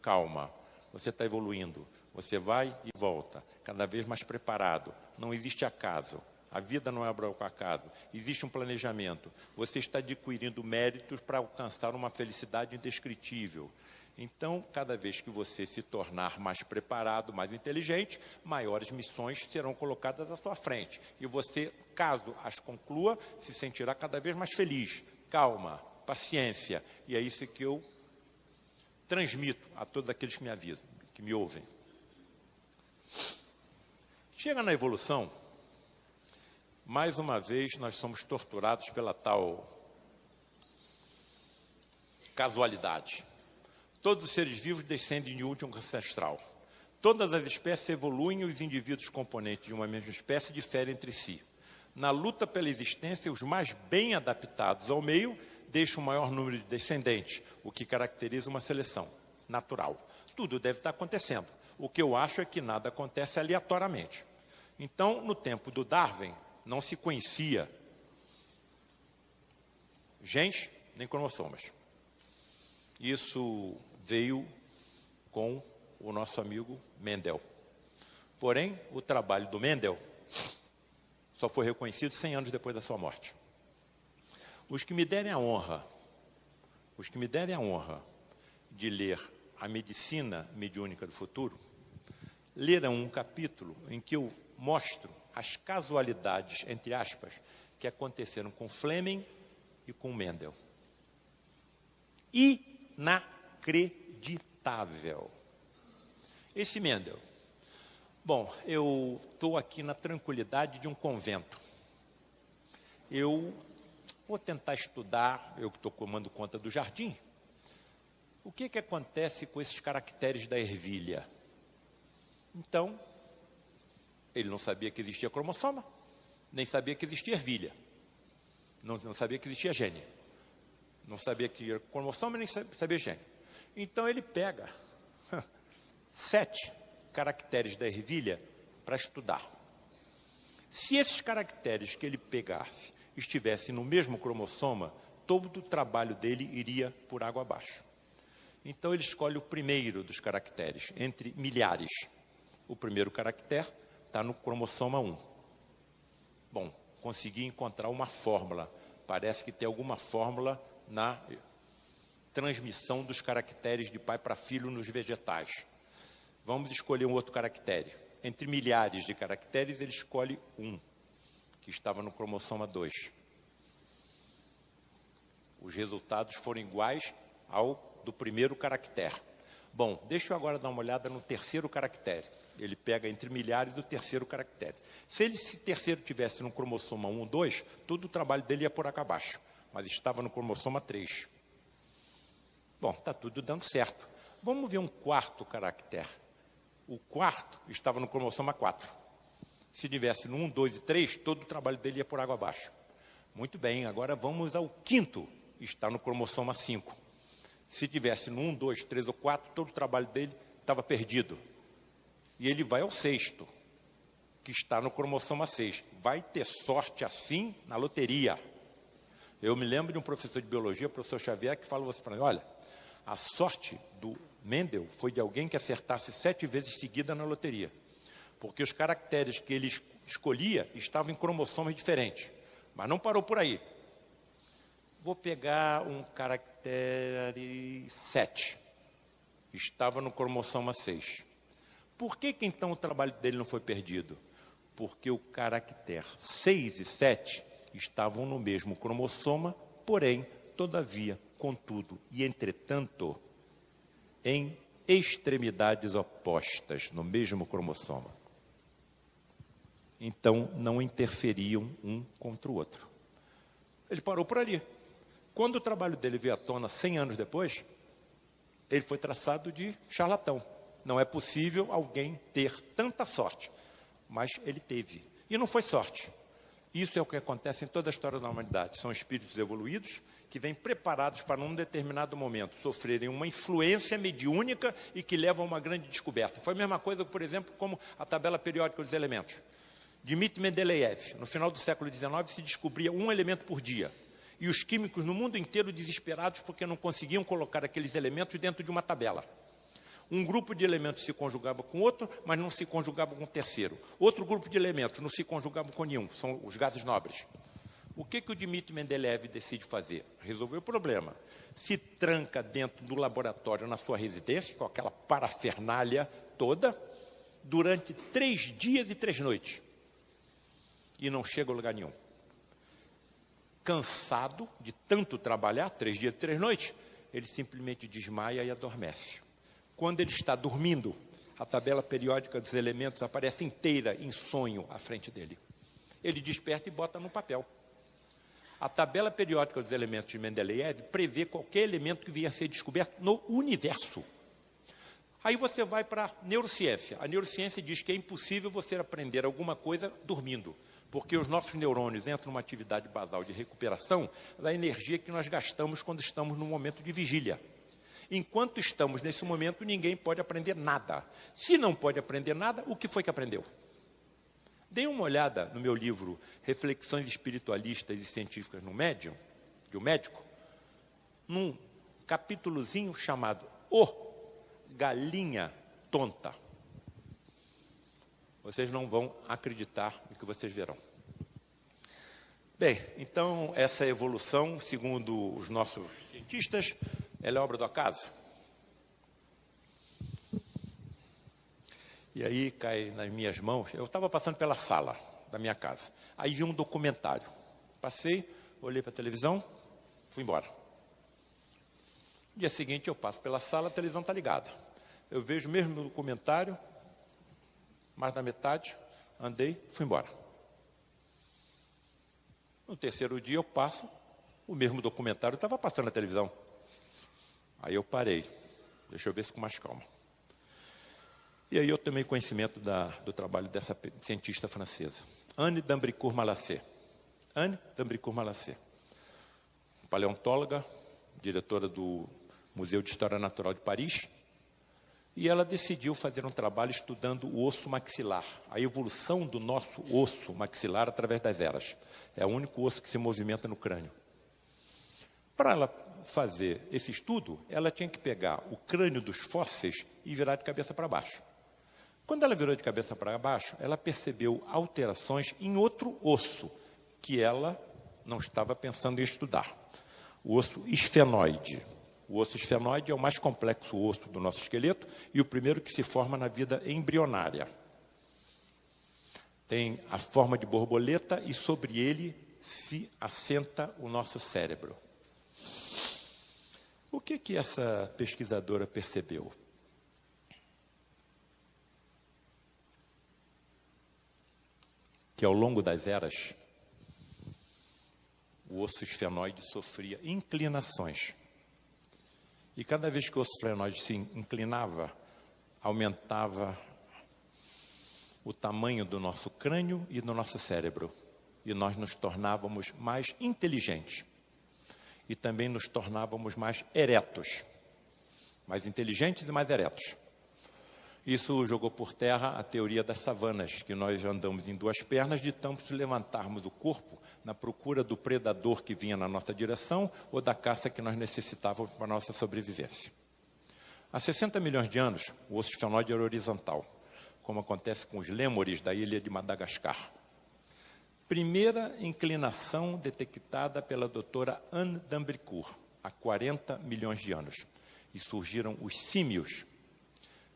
calma, você está evoluindo, você vai e volta, cada vez mais preparado, não existe acaso, a vida não é obra ao acaso, existe um planejamento, você está adquirindo méritos para alcançar uma felicidade indescritível. Então, cada vez que você se tornar mais preparado, mais inteligente, maiores missões serão colocadas à sua frente. E você, caso as conclua, se sentirá cada vez mais feliz. Calma, paciência. E é isso que eu transmito a todos aqueles que me avisam, que me ouvem. Chega na evolução, mais uma vez nós somos torturados pela tal casualidade. Todos os seres vivos descendem de um último ancestral. Todas as espécies evoluem e os indivíduos componentes de uma mesma espécie diferem entre si. Na luta pela existência, os mais bem adaptados ao meio deixam o maior número de descendentes, o que caracteriza uma seleção natural. Tudo deve estar acontecendo. O que eu acho é que nada acontece aleatoriamente. Então, no tempo do Darwin, não se conhecia genes nem cromossomas. Isso veio com o nosso amigo Mendel. Porém, o trabalho do Mendel só foi reconhecido 100 anos depois da sua morte. Os que me derem a honra de ler a Medicina Mediúnica do Futuro, lerão um capítulo em que eu mostro as casualidades, entre aspas, que aconteceram com Fleming e com Mendel. Inacreditável. Esse Mendel. Bom, eu estou aqui na tranquilidade de um convento. Eu vou tentar estudar, eu que estou tomando conta do jardim, o que acontece com esses caracteres da ervilha. Então, ele não sabia que existia cromossoma, nem sabia que existia ervilha. Não sabia que existia gene. Não sabia que era cromossoma, nem sabia gene. Então, ele pega 7 caracteres da ervilha para estudar. Se esses caracteres que ele pegasse estivessem no mesmo cromossoma, todo o trabalho dele iria por água abaixo. Então, ele escolhe o primeiro dos caracteres, entre milhares. O primeiro caractere está no cromossoma 1. Bom, consegui encontrar uma fórmula. Parece que tem alguma fórmula na transmissão dos caracteres de pai para filho nos vegetais. Vamos escolher um outro caractere. Entre milhares de caracteres, ele escolhe um, que estava no cromossoma 2. Os resultados foram iguais ao do primeiro caractere. Bom, deixa eu agora dar uma olhada no terceiro caractere. Ele pega entre milhares o terceiro caractere. Se esse terceiro tivesse no cromossoma 1, 2, todo o trabalho dele ia por aqui abaixo. Mas estava no cromossoma 3. Bom, está tudo dando certo. Vamos ver um quarto caractere. O quarto estava no cromossoma 4. Se tivesse no 1, 2 e 3, todo o trabalho dele ia por água abaixo. Muito bem, agora vamos ao quinto. Está no cromossoma 5. Se tivesse no 1, 2, 3 ou 4, todo o trabalho dele estava perdido. E ele vai ao sexto, que está no cromossoma 6. Vai ter sorte assim na loteria. Eu me lembro de um professor de biologia, o professor Xavier, que falou assim para mim, olha, a sorte do Mendel foi de alguém que acertasse 7 vezes seguida na loteria. Porque os caracteres que ele escolhia estavam em cromossomas diferentes. Mas não parou por aí. Vou pegar um caractere 7. Estava no cromossoma 6. Por que então o trabalho dele não foi perdido? Porque o caractere 6 e 7 estavam no mesmo cromossoma, porém, todavia, contudo e entretanto, em extremidades opostas, no mesmo cromossoma. Então, não interferiam um contra o outro. Ele parou por ali. Quando o trabalho dele veio à tona 100 anos depois, ele foi traçado de charlatão. Não é possível alguém ter tanta sorte, mas ele teve. E não foi sorte. Isso é o que acontece em toda a história da humanidade. São espíritos evoluídos que vêm preparados para, num determinado momento, sofrerem uma influência mediúnica e que levam a uma grande descoberta. Foi a mesma coisa, por exemplo, como a tabela periódica dos elementos. Dmitry Mendeleev, no final do século XIX, se descobria um elemento por dia. E os químicos no mundo inteiro desesperados porque não conseguiam colocar aqueles elementos dentro de uma tabela. Um grupo de elementos se conjugava com outro, mas não se conjugava com o terceiro. Outro grupo de elementos não se conjugava com nenhum, são os gases nobres. O que o Dmitri Mendeleev decide fazer? Resolver o problema. Se tranca dentro do laboratório na sua residência, com aquela parafernália toda, durante 3 dias e 3 noites. E não chega a lugar nenhum. Cansado de tanto trabalhar, 3 dias e 3 noites, ele simplesmente desmaia e adormece. Quando ele está dormindo, a tabela periódica dos elementos aparece inteira em sonho à frente dele. Ele desperta e bota no papel. A tabela periódica dos elementos de Mendeleev prevê qualquer elemento que vier a ser descoberto no universo. Aí você vai para a neurociência. A neurociência diz que é impossível você aprender alguma coisa dormindo, porque os nossos neurônios entram numa atividade basal de recuperação da energia que nós gastamos quando estamos num momento de vigília. Enquanto estamos nesse momento, ninguém pode aprender nada. Se não pode aprender nada, o que foi que aprendeu? Dê uma olhada no meu livro Reflexões Espiritualistas e Científicas no Médium, de um médico, num capítulozinho chamado O Galinha Tonta. Vocês não vão acreditar no que vocês verão. Bem, então essa evolução, segundo os nossos cientistas, ela é obra do acaso. E aí cai nas minhas mãos, eu estava passando pela sala da minha casa, aí vi um documentário. Passei, olhei para a televisão, fui embora. No dia seguinte eu passo pela sala, a televisão está ligada. Eu vejo o mesmo documentário, mais da metade, andei, fui embora. No terceiro dia eu passo, o mesmo documentário estava passando na televisão. Aí eu parei, deixa eu ver se com mais calma. E aí eu tomei conhecimento do trabalho dessa cientista francesa, Anne d'Ambricourt-Malassez. Anne d'Ambricourt-Malassez, paleontóloga, diretora do Museu de História Natural de Paris, e ela decidiu fazer um trabalho estudando o osso maxilar, a evolução do nosso osso maxilar através das eras. É o único osso que se movimenta no crânio. Para ela fazer esse estudo, ela tinha que pegar o crânio dos fósseis e virar de cabeça para baixo. Quando ela virou de cabeça para baixo, ela percebeu alterações em outro osso, que ela não estava pensando em estudar. O osso esfenoide. O osso esfenoide é o mais complexo osso do nosso esqueleto e o primeiro que se forma na vida embrionária. Tem a forma de borboleta e sobre ele se assenta o nosso cérebro. O que essa pesquisadora percebeu? Que ao longo das eras, o osso esfenoide sofria inclinações. E cada vez que o osso esfenoide se inclinava, aumentava o tamanho do nosso crânio e do nosso cérebro. E nós nos tornávamos mais inteligentes. E também nos tornávamos mais eretos. Mais inteligentes e mais eretos. Isso jogou por terra a teoria das savanas, que nós andamos em 2 pernas de tanto levantarmos o corpo na procura do predador que vinha na nossa direção ou da caça que nós necessitávamos para a nossa sobrevivência. Há 60 milhões de anos, o osso esfenoide era horizontal, como acontece com os lêmures da ilha de Madagascar. Primeira inclinação detectada pela doutora Anne d'Ambricourt, há 40 milhões de anos, e surgiram os símios.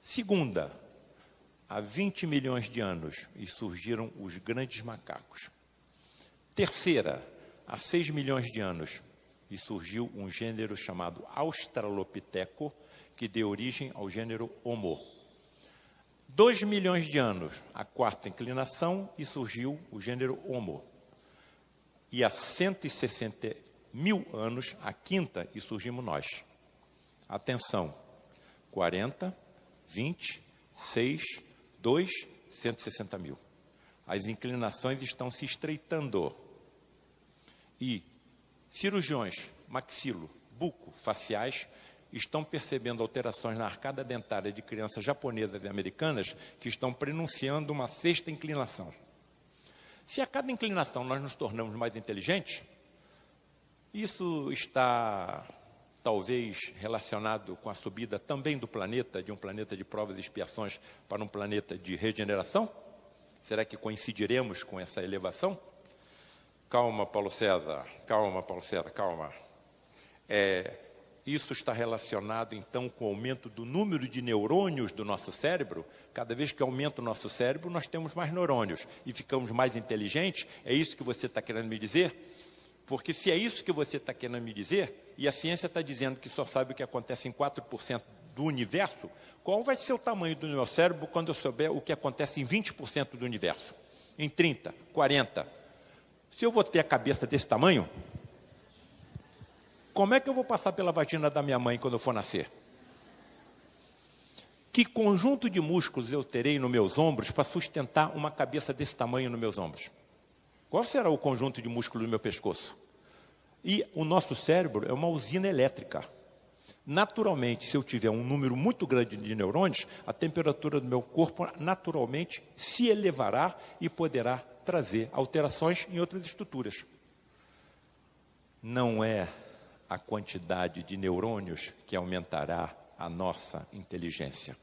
Segunda, há 20 milhões de anos, e surgiram os grandes macacos. Terceira, há 6 milhões de anos, e surgiu um gênero chamado Australopiteco, que deu origem ao gênero Homo. 2 milhões de anos, a quarta inclinação, e surgiu o gênero Homo. E há 160 mil anos, a quinta, e surgimos nós. Atenção, 40, 20, 6, 2, 160 mil. As inclinações estão se estreitando. E cirurgiões maxilo, buco, faciais estão percebendo alterações na arcada dentária de crianças japonesas e americanas que estão prenunciando uma 6ª inclinação. Se a cada inclinação nós nos tornamos mais inteligentes, Isso está, talvez, relacionado com a subida também do planeta, de um planeta de provas e expiações para um planeta de regeneração? Será que coincidiremos com essa elevação? Calma, Paulo César, calma. Isso está relacionado, então, com o aumento do número de neurônios do nosso cérebro. Cada vez que aumenta o nosso cérebro, nós temos mais neurônios e ficamos mais inteligentes. É isso que você está querendo me dizer? Porque se é isso que você está querendo me dizer, e a ciência está dizendo que só sabe o que acontece em 4% do universo, qual vai ser o tamanho do meu cérebro quando eu souber o que acontece em 20% do universo? Em 30%, 40%? Se eu vou ter a cabeça desse tamanho, como é que eu vou passar pela vagina da minha mãe quando eu for nascer? Que conjunto de músculos eu terei nos meus ombros para sustentar uma cabeça desse tamanho nos meus ombros? Qual será o conjunto de músculos do meu pescoço? E o nosso cérebro é uma usina elétrica. Naturalmente, se eu tiver um número muito grande de neurônios, a temperatura do meu corpo naturalmente se elevará e poderá trazer alterações em outras estruturas. Não é a quantidade de neurônios que aumentará a nossa inteligência.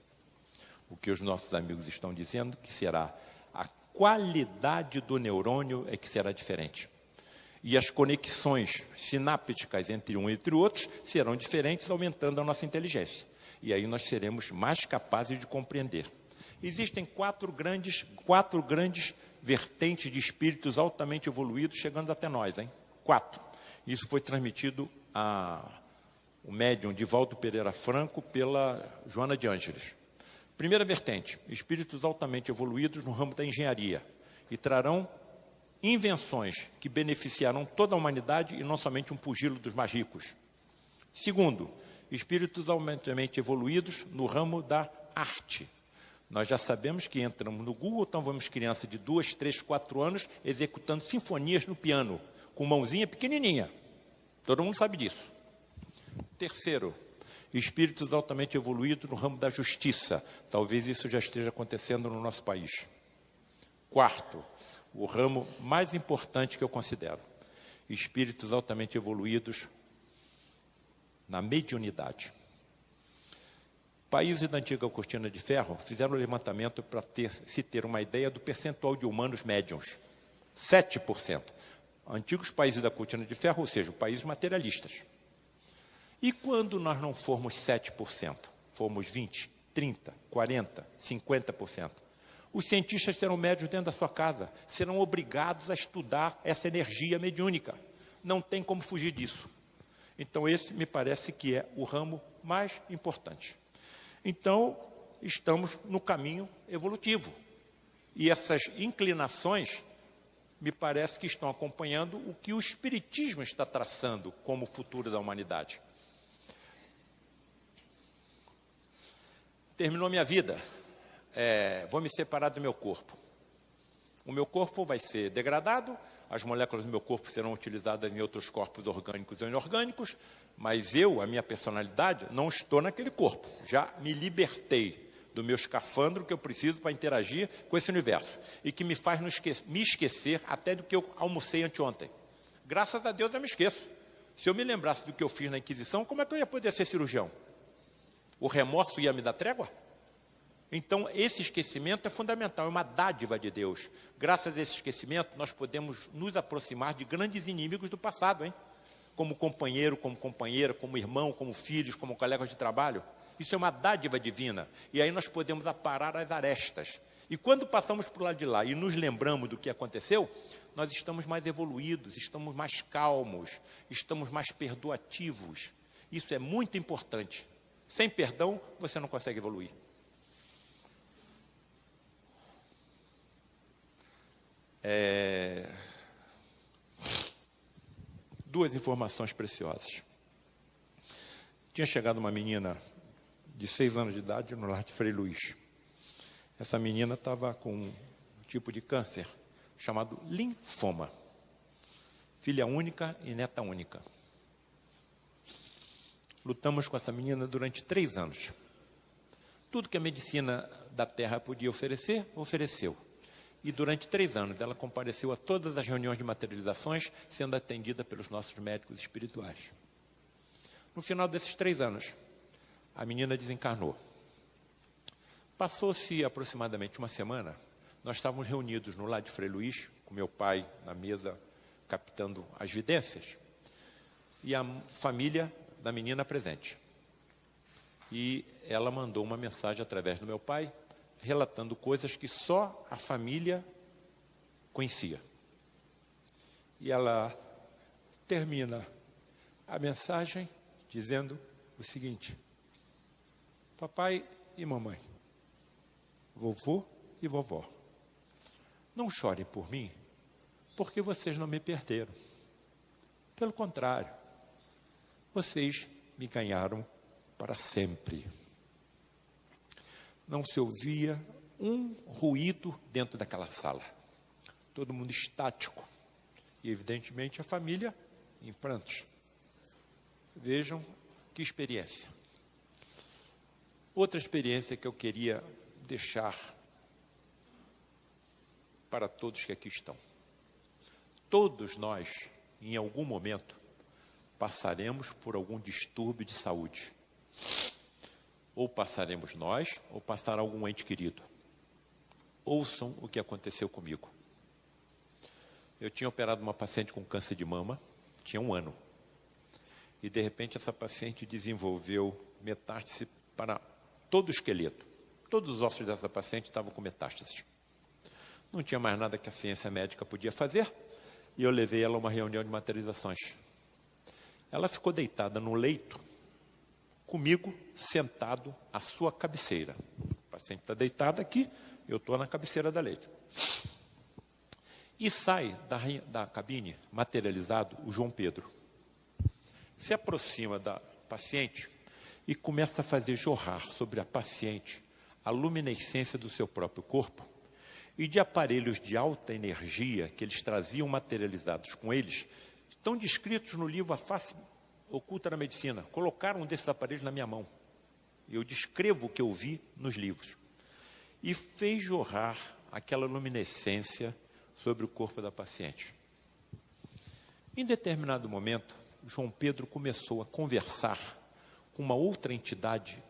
O que os nossos amigos estão dizendo que será a qualidade do neurônio é que será diferente. E as conexões sinápticas entre um e entre outros serão diferentes, aumentando a nossa inteligência. E aí nós seremos mais capazes de compreender. Existem quatro grandes vertentes de espíritos altamente evoluídos chegando até nós, hein? 4. Isso foi transmitido o médium Divaldo Pereira Franco pela Joana de Ângeles. Primeira vertente, espíritos altamente evoluídos no ramo da engenharia e trarão invenções que beneficiarão toda a humanidade e não somente um pugilo dos mais ricos. Segundo, espíritos altamente evoluídos no ramo da arte. Nós já sabemos que entramos no Google, então vemos crianças de 2, 3, 4 anos executando sinfonias no piano, com mãozinha pequenininha. Todo mundo sabe disso. Terceiro, espíritos altamente evoluídos no ramo da justiça. Talvez isso já esteja acontecendo no nosso país. Quarto, o ramo mais importante que eu considero, espíritos altamente evoluídos na mediunidade. Países da antiga cortina de ferro fizeram um levantamento para se ter uma ideia do percentual de humanos médiuns. 7%. Antigos países da cortina de ferro, ou seja, países materialistas. E quando nós não formos 7%, formos 20%, 30%, 40%, 50%, os cientistas terão médiuns dentro da sua casa, serão obrigados a estudar essa energia mediúnica. Não tem como fugir disso. Então, esse me parece que é o ramo mais importante. Então, estamos no caminho evolutivo. E essas inclinações, me parece que estão acompanhando o que o Espiritismo está traçando como futuro da humanidade. Terminou minha vida. Vou me separar do meu corpo. O meu corpo vai ser degradado, as moléculas do meu corpo serão utilizadas em outros corpos orgânicos ou inorgânicos, mas a minha personalidade, não estou naquele corpo. Já me libertei do meu escafandro que eu preciso para interagir com esse universo e que me faz me esquecer até do que eu almocei anteontem. Graças a Deus eu me esqueço. Se eu me lembrasse do que eu fiz na Inquisição, como é que eu ia poder ser cirurgião? O remorso ia me dar trégua? Então, esse esquecimento é fundamental, é uma dádiva de Deus. Graças a esse esquecimento, nós podemos nos aproximar de grandes inimigos do passado, hein? Como companheiro, como companheira, como irmão, como filhos, como colegas de trabalho. Isso é uma dádiva divina. E aí nós podemos aparar as arestas. E quando passamos para o lado de lá e nos lembramos do que aconteceu, nós estamos mais evoluídos, estamos mais calmos, estamos mais perdoativos. Isso é muito importante. Sem perdão, você não consegue evoluir. Duas informações preciosas. Tinha chegado uma menina de 6 anos de idade no lar de Frei Luís. Essa menina estava com um tipo de câncer chamado linfoma. Filha única e neta única. Lutamos com essa menina durante 3 anos. Tudo que a medicina da Terra podia oferecer, ofereceu. E durante 3 anos ela compareceu a todas as reuniões de materializações, sendo atendida pelos nossos médicos espirituais. No final desses 3 anos, a menina desencarnou. Passou-se aproximadamente uma semana, nós estávamos reunidos no lar de Frei Luís, com meu pai na mesa, captando as vidências, e a família da menina presente. E ela mandou uma mensagem através do meu pai, relatando coisas que só a família conhecia. E ela termina a mensagem dizendo o seguinte: papai e mamãe, vovô e vovó, não chorem por mim, porque vocês não me perderam. Pelo contrário, vocês me ganharam para sempre. Não se ouvia um ruído dentro daquela sala. Todo mundo estático. E, evidentemente, a família em prantos. Vejam que experiência. Outra experiência que eu queria deixar para todos que aqui estão. Todos nós, em algum momento, passaremos por algum distúrbio de saúde. Ou passaremos nós, ou passará algum ente querido. Ouçam o que aconteceu comigo. Eu tinha operado uma paciente com câncer de mama, tinha 1 ano. E, de repente, essa paciente desenvolveu metástase para todo o esqueleto. Todos os ossos dessa paciente estavam com metástase. Não tinha mais nada que a ciência médica podia fazer, e eu levei ela a uma reunião de materializações. Ela ficou deitada no leito, comigo, sentado à sua cabeceira. O paciente está deitado aqui, eu estou na cabeceira da leite. E sai da cabine, materializado, o João Pedro. Se aproxima da paciente e começa a fazer jorrar sobre a paciente a luminescência do seu próprio corpo e de aparelhos de alta energia que eles traziam materializados com eles, estão descritos no livro A Face Oculta da Medicina. Colocaram um desses aparelhos na minha mão. Eu descrevo o que eu vi nos livros. E fez jorrar aquela luminescência sobre o corpo da paciente. Em determinado momento, João Pedro começou a conversar com uma outra entidade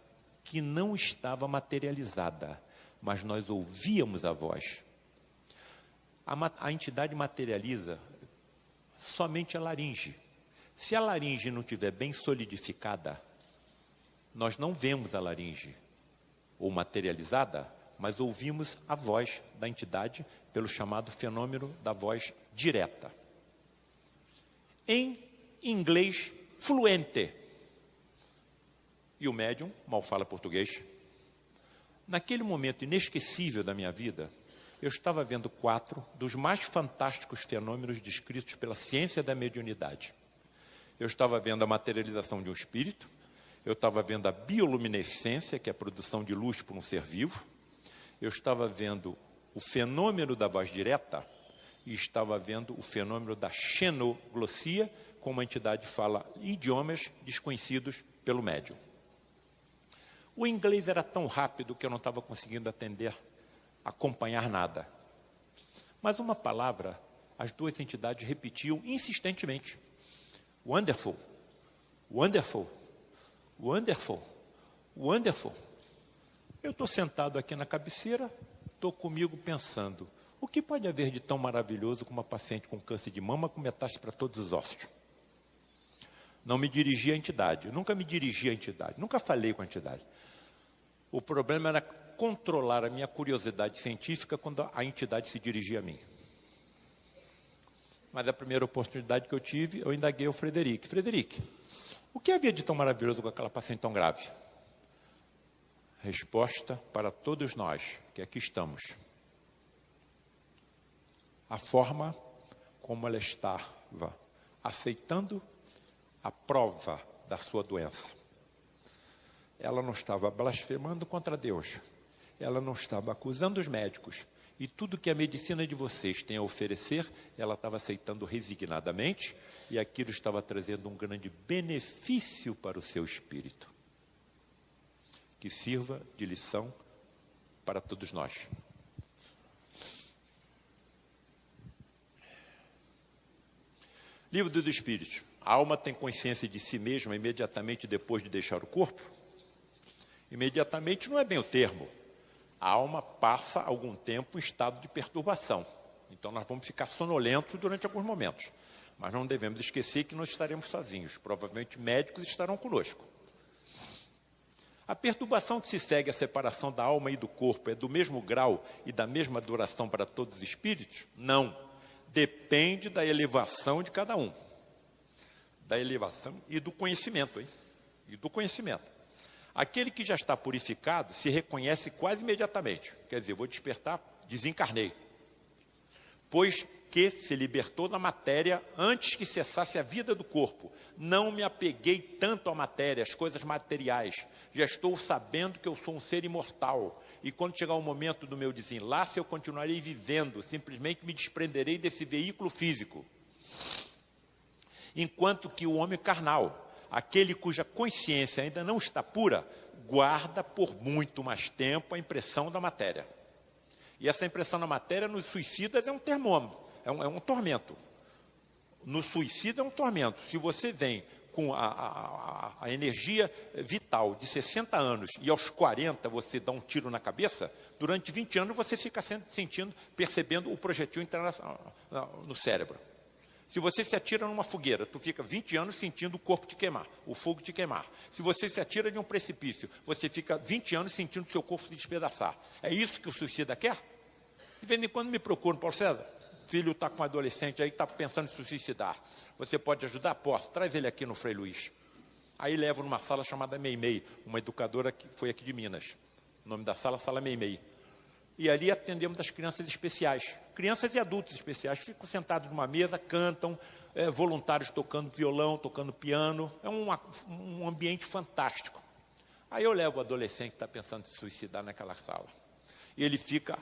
que não estava materializada, mas nós ouvíamos a voz. A entidade materializa somente a laringe. Se a laringe não estiver bem solidificada, nós não vemos a laringe ou materializada, mas ouvimos a voz da entidade pelo chamado fenômeno da voz direta. Em inglês fluente. E o médium mal fala português. Naquele momento inesquecível da minha vida, eu estava vendo 4 dos mais fantásticos fenômenos descritos pela ciência da mediunidade. Eu estava vendo a materialização de um espírito, eu estava vendo a bioluminescência, que é a produção de luz por um ser vivo, eu estava vendo o fenômeno da voz direta e estava vendo o fenômeno da xenoglossia, como a entidade fala idiomas desconhecidos pelo médium. O inglês era tão rápido que eu não estava conseguindo acompanhar nada. Mas uma palavra, as 2 entidades repetiam insistentemente. Wonderful, wonderful, wonderful, wonderful. Eu estou sentado aqui na cabeceira, estou comigo pensando, o que pode haver de tão maravilhoso com uma paciente com câncer de mama com metástase para todos os ossos? Não me dirigi à entidade, nunca me dirigi à entidade, nunca falei com a entidade. O problema era controlar a minha curiosidade científica quando a entidade se dirigia a mim. Mas a primeira oportunidade que eu tive, eu indaguei o Frederic. Frederic, o que havia de tão maravilhoso com aquela paciente tão grave? Resposta para todos nós que aqui estamos. A forma como ela estava aceitando a prova da sua doença. Ela não estava blasfemando contra Deus. Ela não estava acusando os médicos. E tudo que a medicina de vocês tem a oferecer, ela estava aceitando resignadamente, e aquilo estava trazendo um grande benefício para o seu espírito. Que sirva de lição para todos nós. Livro dos Espíritos. A alma tem consciência de si mesma imediatamente depois de deixar o corpo? Imediatamente não é bem o termo. A alma passa algum tempo em estado de perturbação. Então nós vamos ficar sonolentos durante alguns momentos. Mas não devemos esquecer que não estaremos sozinhos. Provavelmente médicos estarão conosco. A perturbação que se segue à separação da alma e do corpo é do mesmo grau e da mesma duração para todos os espíritos? Não. Depende da elevação de cada um. Da elevação e do conhecimento, hein? E do conhecimento. Aquele que já está purificado se reconhece quase imediatamente. Quer dizer, vou despertar, desencarnei. Pois que se libertou da matéria antes que cessasse a vida do corpo. Não me apeguei tanto à matéria, às coisas materiais. Já estou sabendo que eu sou um ser imortal. E quando chegar o momento do meu desenlace, eu continuarei vivendo. Simplesmente me desprenderei desse veículo físico. Enquanto que o homem carnal, aquele cuja consciência ainda não está pura, guarda por muito mais tempo a impressão da matéria. E essa impressão da matéria nos suicidas é um termômetro, é um tormento. No suicida é um tormento. Se você vem com a energia vital de 60 anos e aos 40 você dá um tiro na cabeça, durante 20 anos você fica percebendo o projetil entrar no cérebro. Se você se atira numa fogueira, tu fica 20 anos sentindo o corpo te queimar, o fogo te queimar. Se você se atira de um precipício, você fica 20 anos sentindo o seu corpo se despedaçar. É isso que o suicida quer? De vez em quando me procuram, Paulo César, filho está com um adolescente aí que está pensando em se suicidar. Você pode ajudar? Posso. Traz ele aqui no Frei Luiz. Aí levo numa sala chamada Meimei, uma educadora que foi aqui de Minas. O nome da sala, Sala Meimei. E ali atendemos as crianças especiais. Crianças e adultos especiais ficam sentados numa mesa, cantam, voluntários tocando violão, tocando piano. É um ambiente fantástico. Aí eu levo o adolescente que está pensando em se suicidar naquela sala. E ele fica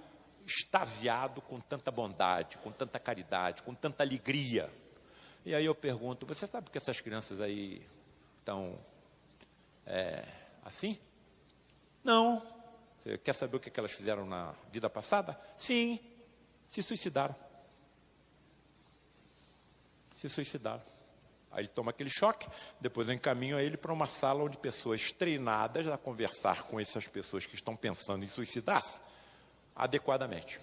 extasiado com tanta bondade, com tanta caridade, com tanta alegria. E aí eu pergunto, você sabe que essas crianças aí estão assim? Não. Você quer saber o que elas fizeram na vida passada? Sim, se suicidaram. Se suicidaram. Aí ele toma aquele choque, depois eu encaminho ele para uma sala onde pessoas treinadas a conversar com essas pessoas que estão pensando em suicidar-se adequadamente.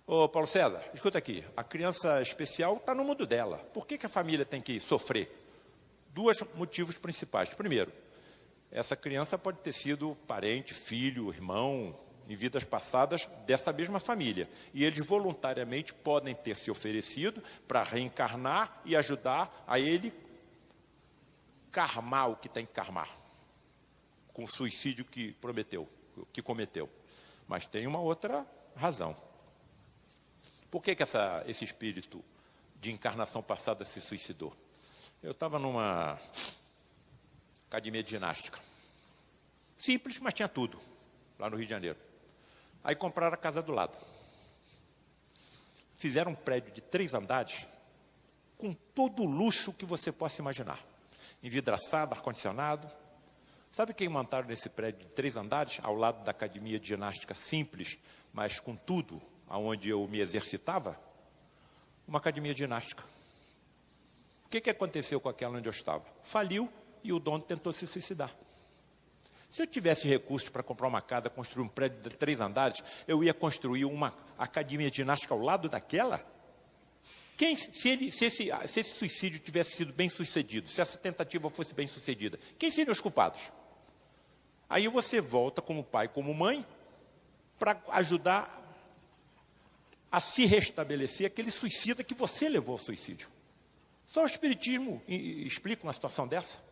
Ô Paulo César, escuta aqui, a criança especial está no mundo dela. Por que a família tem que sofrer? Dois motivos principais. Primeiro, essa criança pode ter sido parente, filho, irmão, em vidas passadas dessa mesma família. E eles voluntariamente podem ter se oferecido para reencarnar e ajudar a ele karmar o que tem que karmar, com o suicídio que cometeu. Mas tem uma outra razão. Por que esse espírito de encarnação passada se suicidou? Eu estava numa academia de ginástica. Simples, mas tinha tudo, lá no Rio de Janeiro. Aí compraram a casa do lado. Fizeram um prédio de 3 andares, com todo o luxo que você possa imaginar. Envidraçado, ar-condicionado. Sabe quem montaram nesse prédio de 3 andares, ao lado da academia de ginástica simples, mas com tudo, aonde eu me exercitava? Uma academia de ginástica. O que aconteceu com aquela onde eu estava? Faliu e o dono tentou se suicidar. Se eu tivesse recursos para comprar uma casa, construir um prédio de 3 andares, eu ia construir uma academia de ginástica ao lado daquela? Se esse suicídio tivesse sido bem sucedido, se essa tentativa fosse bem sucedida, quem seriam os culpados? Aí você volta como pai, como mãe, para ajudar a se restabelecer aquele suicida que você levou ao suicídio. Só o Espiritismo explica uma situação dessa.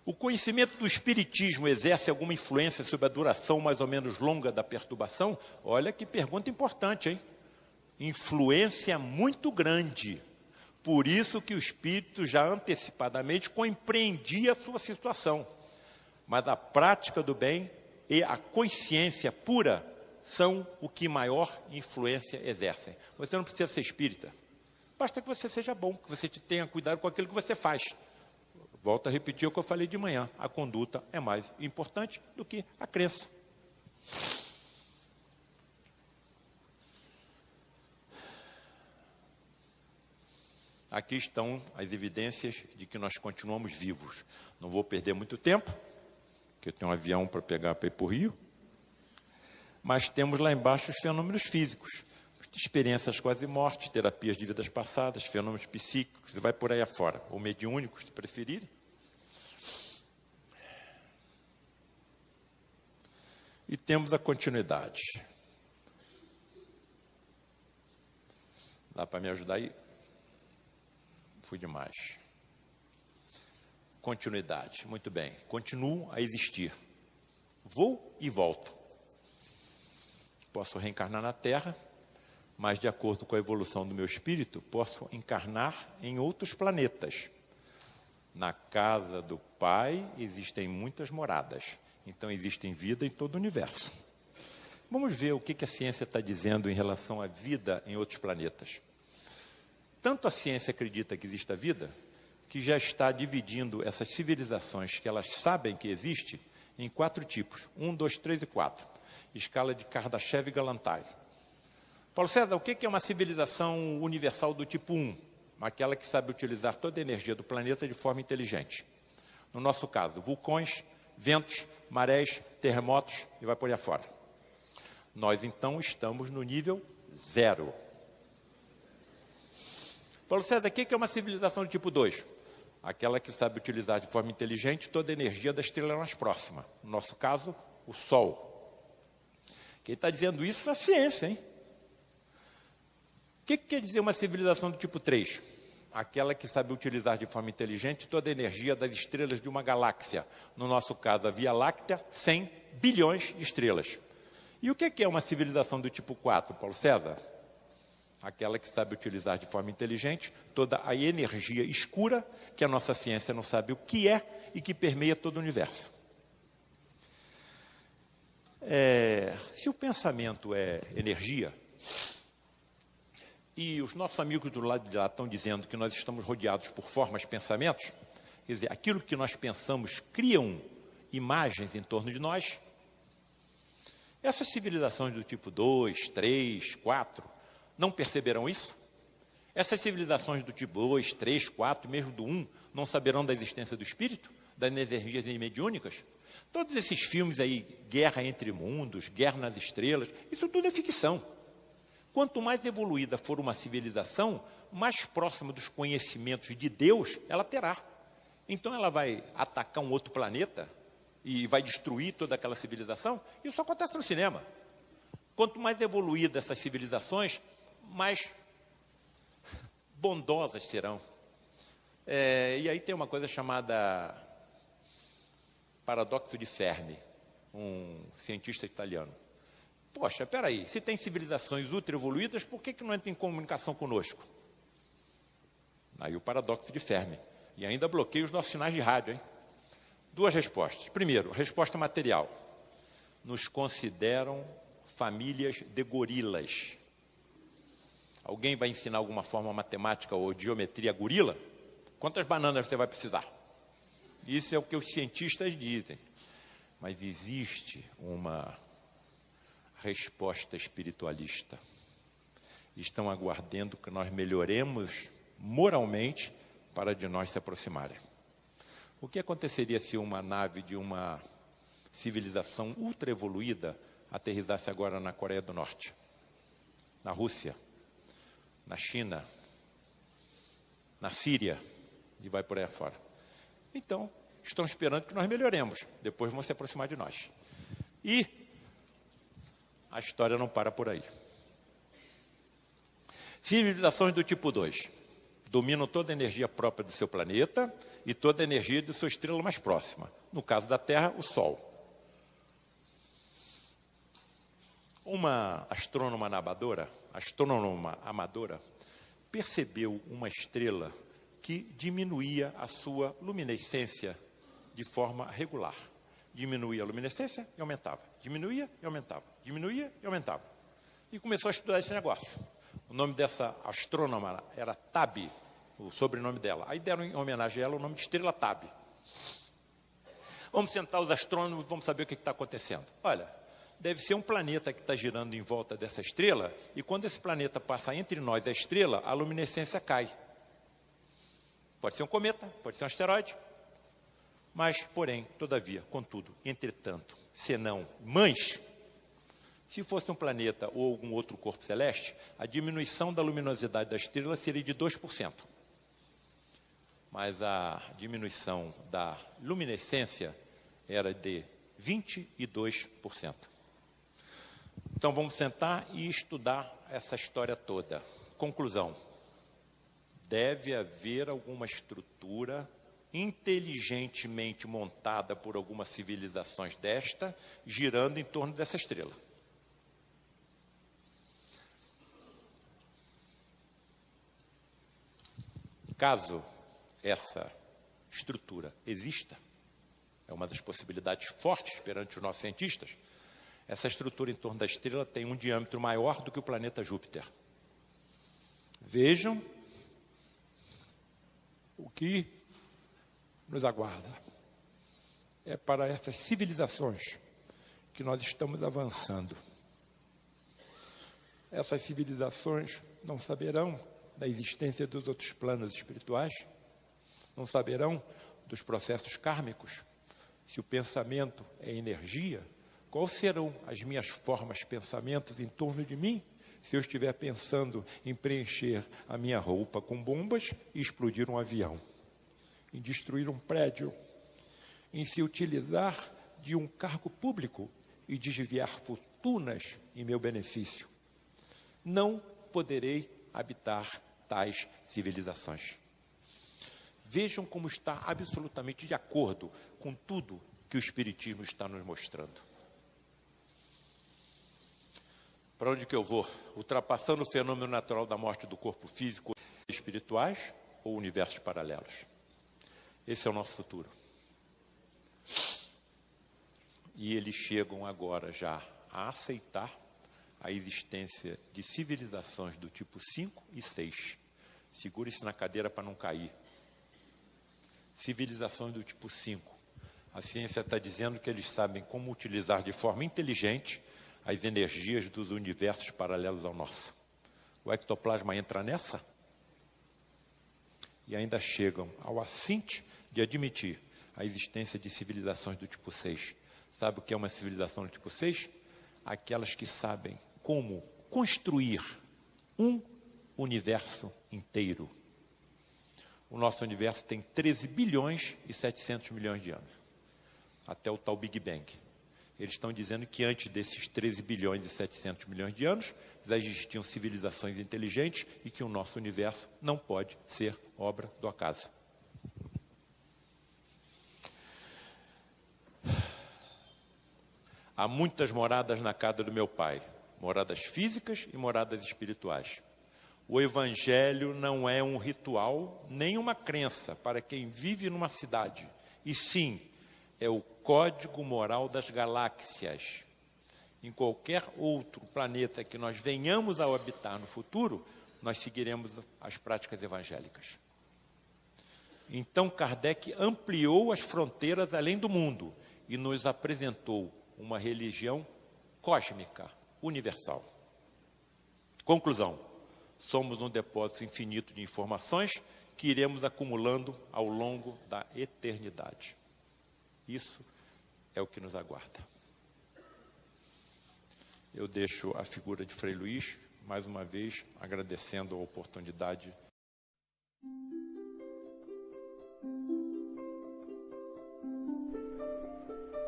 O conhecimento do Espiritismo exerce alguma influência sobre a duração mais ou menos longa da perturbação? Olha que pergunta importante, hein? Influência muito grande. Por isso que o Espírito já antecipadamente compreendia a sua situação. Mas a prática do bem e a consciência pura são o que maior influência exercem. Você não precisa ser espírita. Basta que você seja bom, que você tenha cuidado com aquilo que você faz. Volto a repetir o que eu falei de manhã. A conduta é mais importante do que a crença. aqui estão as evidências de que nós continuamos vivos. Não vou perder muito tempo, porque eu tenho um avião para pegar para ir para o Rio, mas temos lá embaixo os fenômenos físicos, experiências quase morte, terapias de vidas passadas, fenômenos psíquicos, e vai por aí afora, ou mediúnicos, se preferirem. E temos a continuidade. Dá para me ajudar aí? Fui demais. Continuidade, muito bem. Continuo a existir. Vou e volto. Posso reencarnar na Terra, mas de acordo com a evolução do meu espírito, posso encarnar em outros planetas. Na casa do Pai existem muitas moradas. Então, existe vida em todo o universo. Vamos ver o que a ciência está dizendo em relação à vida em outros planetas. Tanto a ciência acredita que existe a vida, que já está dividindo essas civilizações que elas sabem que existem em 4 tipos. 1, 2, 3 e 4. Escala de Kardashev e Galantai. Paulo César, o que é uma civilização universal do tipo 1? Aquela que sabe utilizar toda a energia do planeta de forma inteligente. No nosso caso, vulcões, ventos, marés, terremotos e vai por aí afora. Nós, então, estamos no nível 0. Paulo César, o que é uma civilização do tipo 2? Aquela que sabe utilizar de forma inteligente toda a energia da estrela mais próxima. No nosso caso, o Sol. Quem está dizendo isso é a ciência, hein? O que quer dizer uma civilização do tipo 3? Aquela que sabe utilizar de forma inteligente toda a energia das estrelas de uma galáxia. No nosso caso, a Via Láctea, 100 bilhões de estrelas. E o que é uma civilização do tipo 4, Paulo César? Aquela que sabe utilizar de forma inteligente toda a energia escura que a nossa ciência não sabe o que é e que permeia todo o universo. Se o pensamento é energia, e os nossos amigos do lado de lá estão dizendo que nós estamos rodeados por formas de pensamentos, quer dizer, aquilo que nós pensamos criam imagens em torno de nós. Essas civilizações do tipo 2, 3, 4, não perceberão isso? Essas civilizações do tipo 2, 3, 4, mesmo do 1, não saberão da existência do espírito, das energias mediúnicas? Todos esses filmes aí, Guerra entre Mundos, Guerra nas Estrelas, isso tudo é ficção. Quanto mais evoluída for uma civilização, mais próxima dos conhecimentos de Deus ela terá. Então ela vai atacar um outro planeta e vai destruir toda aquela civilização? Isso acontece no cinema. Quanto mais evoluídas essas civilizações, mais bondosas serão. E aí tem uma coisa chamada paradoxo de Fermi, um cientista italiano. Poxa, peraí, se tem civilizações ultra evoluídas, por que não entra em comunicação conosco? Aí o paradoxo de Fermi. E ainda bloqueia os nossos sinais de rádio, hein? 2 respostas. Primeiro, resposta material. Nos consideram famílias de gorilas. Alguém vai ensinar alguma forma matemática ou de geometria a gorila? Quantas bananas você vai precisar? Isso é o que os cientistas dizem. Mas existe uma resposta espiritualista. Estão aguardando que nós melhoremos moralmente para de nós se aproximarem. O que aconteceria se uma nave de uma civilização ultra evoluída aterrissasse agora na Coreia do Norte, na Rússia, na China, na Síria e vai por aí afora? Então, estão esperando que nós melhoremos, depois vão se aproximar de nós. E a história não para por aí. Civilizações do tipo 2 dominam toda a energia própria do seu planeta e toda a energia de sua estrela mais próxima. No caso da Terra, o Sol. Uma astrônoma amadora, percebeu uma estrela que diminuía a sua luminescência de forma regular. Diminuía a luminescência e aumentava. Diminuía e aumentava. Diminuía e aumentava. E começou a estudar esse negócio. O nome dessa astrônoma era Tabi, o sobrenome dela. Aí deram em homenagem a ela o nome de estrela Tabi. Vamos sentar os astrônomos e vamos saber o que está acontecendo. Olha, deve ser um planeta que está girando em volta dessa estrela, e quando esse planeta passa entre nós e a estrela, a luminescência cai. Pode ser um cometa, pode ser um asteroide. Mas, porém, todavia, contudo, entretanto, senão, mas, se fosse um planeta ou algum outro corpo celeste, a diminuição da luminosidade da estrela seria de 2%. Mas a diminuição da luminescência era de 22%. Então, vamos sentar e estudar essa história toda. Conclusão. Deve haver alguma estrutura inteligentemente montada por algumas civilizações desta, girando em torno dessa estrela. Caso essa estrutura exista, é uma das possibilidades fortes perante os nossos cientistas, essa estrutura em torno da estrela tem um diâmetro maior do que o planeta Júpiter. Vejam o que nos aguarda. É para essas civilizações que nós estamos avançando. Essas civilizações não saberão da existência dos outros planos espirituais, não saberão dos processos kármicos. Se o pensamento é energia, quais serão as minhas formas, pensamentos em torno de mim, se eu estiver pensando em preencher a minha roupa com bombas e explodir um avião, em destruir um prédio, em se utilizar de um cargo público e desviar fortunas em meu benefício? Não poderei habitar tais civilizações. Vejam como está absolutamente de acordo com tudo que o Espiritismo está nos mostrando. Para onde que eu vou? Ultrapassando o fenômeno natural da morte do corpo físico, espirituais ou universos paralelos? Esse é o nosso futuro. E eles chegam agora já a aceitar a existência de civilizações do tipo 5 e 6. Segure-se na cadeira para não cair. Civilizações do tipo 5. A ciência está dizendo que eles sabem como utilizar de forma inteligente as energias dos universos paralelos ao nosso. O ectoplasma entra nessa? E ainda chegam ao assinte de admitir a existência de civilizações do tipo 6. Sabe o que é uma civilização do tipo 6? Aquelas que sabem como construir um universo inteiro. O nosso universo tem 13 bilhões e 700 milhões de anos, até o tal Big Bang. Eles estão dizendo que antes desses 13 bilhões e 700 milhões de anos, já existiam civilizações inteligentes e que o nosso universo não pode ser obra do acaso. Há muitas moradas na casa do meu pai, moradas físicas e moradas espirituais. O Evangelho não é um ritual, nem uma crença para quem vive numa cidade, e sim, é o código moral das galáxias. Em qualquer outro planeta que nós venhamos a habitar no futuro, nós seguiremos as práticas evangélicas. Então, Kardec ampliou as fronteiras além do mundo e nos apresentou uma religião cósmica, universal. Conclusão: somos um depósito infinito de informações que iremos acumulando ao longo da eternidade. Isso é o que nos aguarda. Eu deixo a figura de Frei Luís, mais uma vez, agradecendo a oportunidade.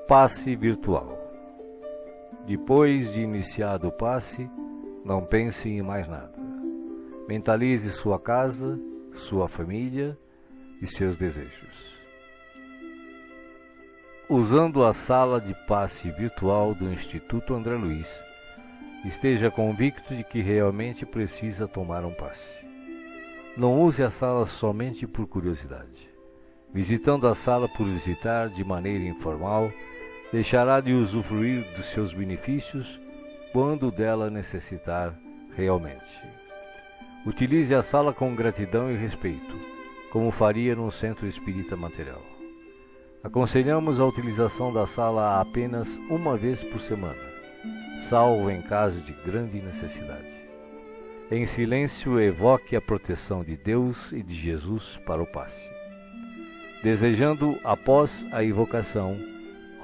Passe virtual. Depois de iniciado o passe, não pense em mais nada. Mentalize sua casa, sua família e seus desejos. Usando a sala de passe virtual do Instituto André Luiz, esteja convicto de que realmente precisa tomar um passe. Não use a sala somente por curiosidade. Visitando a sala por visitar de maneira informal, deixará de usufruir dos seus benefícios quando dela necessitar realmente. Utilize a sala com gratidão e respeito, como faria num centro espírita material. Aconselhamos a utilização da sala apenas uma vez por semana, salvo em caso de grande necessidade. Em silêncio, evoque a proteção de Deus e de Jesus para o passe. Desejando, após a invocação,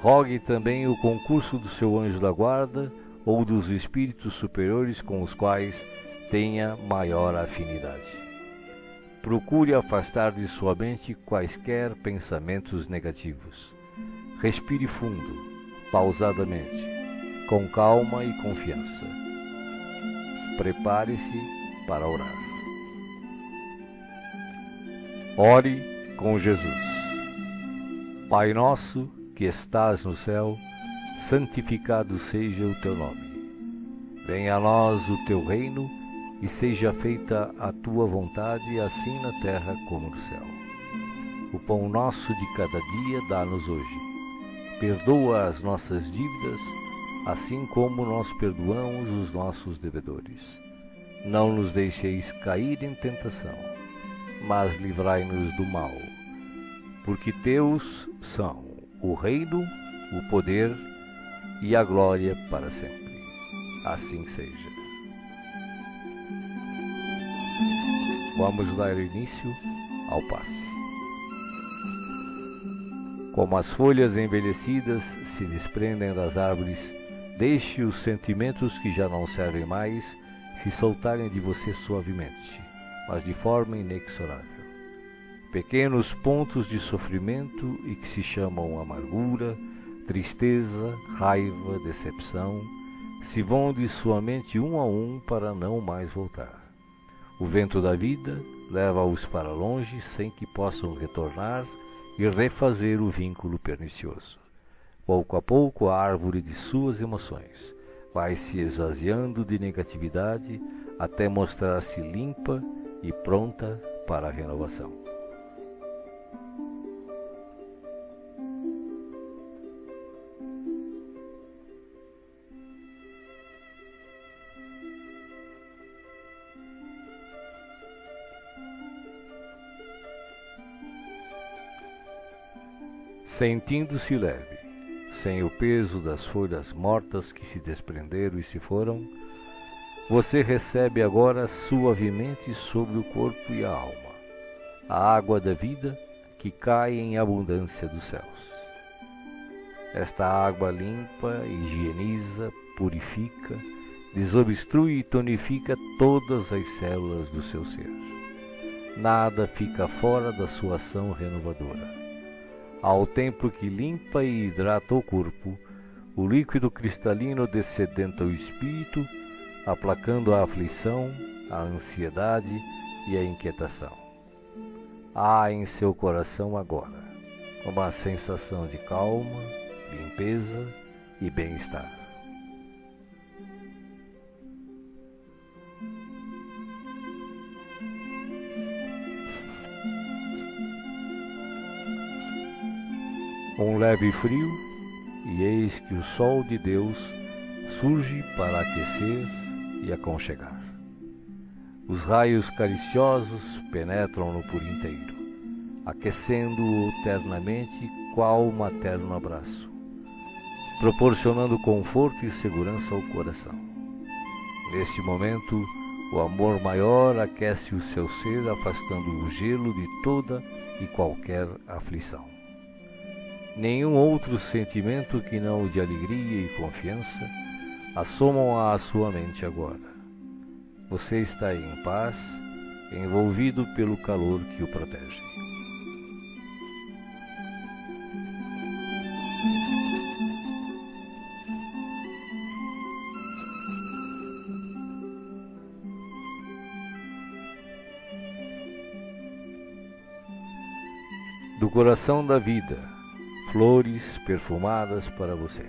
rogue também o concurso do seu anjo da guarda ou dos espíritos superiores com os quais tenha maior afinidade. Procure afastar de sua mente quaisquer pensamentos negativos. Respire fundo, pausadamente, com calma e confiança. Prepare-se para orar. Ore com Jesus. Pai nosso que estás no céu, santificado seja o teu nome. Venha a nós o teu reino e seja feita a tua vontade, assim na terra como no céu. O pão nosso de cada dia dá-nos hoje. Perdoa as nossas dívidas, assim como nós perdoamos os nossos devedores. Não nos deixeis cair em tentação, mas livrai-nos do mal. Porque teus são o reino, o poder e a glória para sempre. Assim seja. Vamos dar início ao passe. Como as folhas envelhecidas se desprendem das árvores, deixe os sentimentos que já não servem mais se soltarem de você suavemente, mas de forma inexorável. Pequenos pontos de sofrimento e que se chamam amargura, tristeza, raiva, decepção, se vão de sua mente um a um para não mais voltar. O vento da vida leva-os para longe sem que possam retornar e refazer o vínculo pernicioso. Pouco a pouco a árvore de suas emoções vai se esvaziando de negatividade até mostrar-se limpa e pronta para a renovação. Sentindo-se leve, sem o peso das folhas mortas que se desprenderam e se foram, você recebe agora suavemente sobre o corpo e a alma a água da vida que cai em abundância dos céus. Esta água limpa, higieniza, purifica, desobstrui e tonifica todas as células do seu ser. Nada fica fora da sua ação renovadora. Ao tempo que limpa e hidrata o corpo, o líquido cristalino descedenta o espírito, aplacando a aflição, a ansiedade e a inquietação. Há em seu coração agora uma sensação de calma, limpeza e bem-estar. Um leve frio, e eis que o sol de Deus surge para aquecer e aconchegar. Os raios cariciosos penetram-no por inteiro, aquecendo-o ternamente qual materno abraço, proporcionando conforto e segurança ao coração. Neste momento, o amor maior aquece o seu ser, afastando o gelo de toda e qualquer aflição. Nenhum outro sentimento que não o de alegria e confiança assomam à sua mente agora. Você está em paz, envolvido pelo calor que o protege. Do coração da vida, flores perfumadas para você.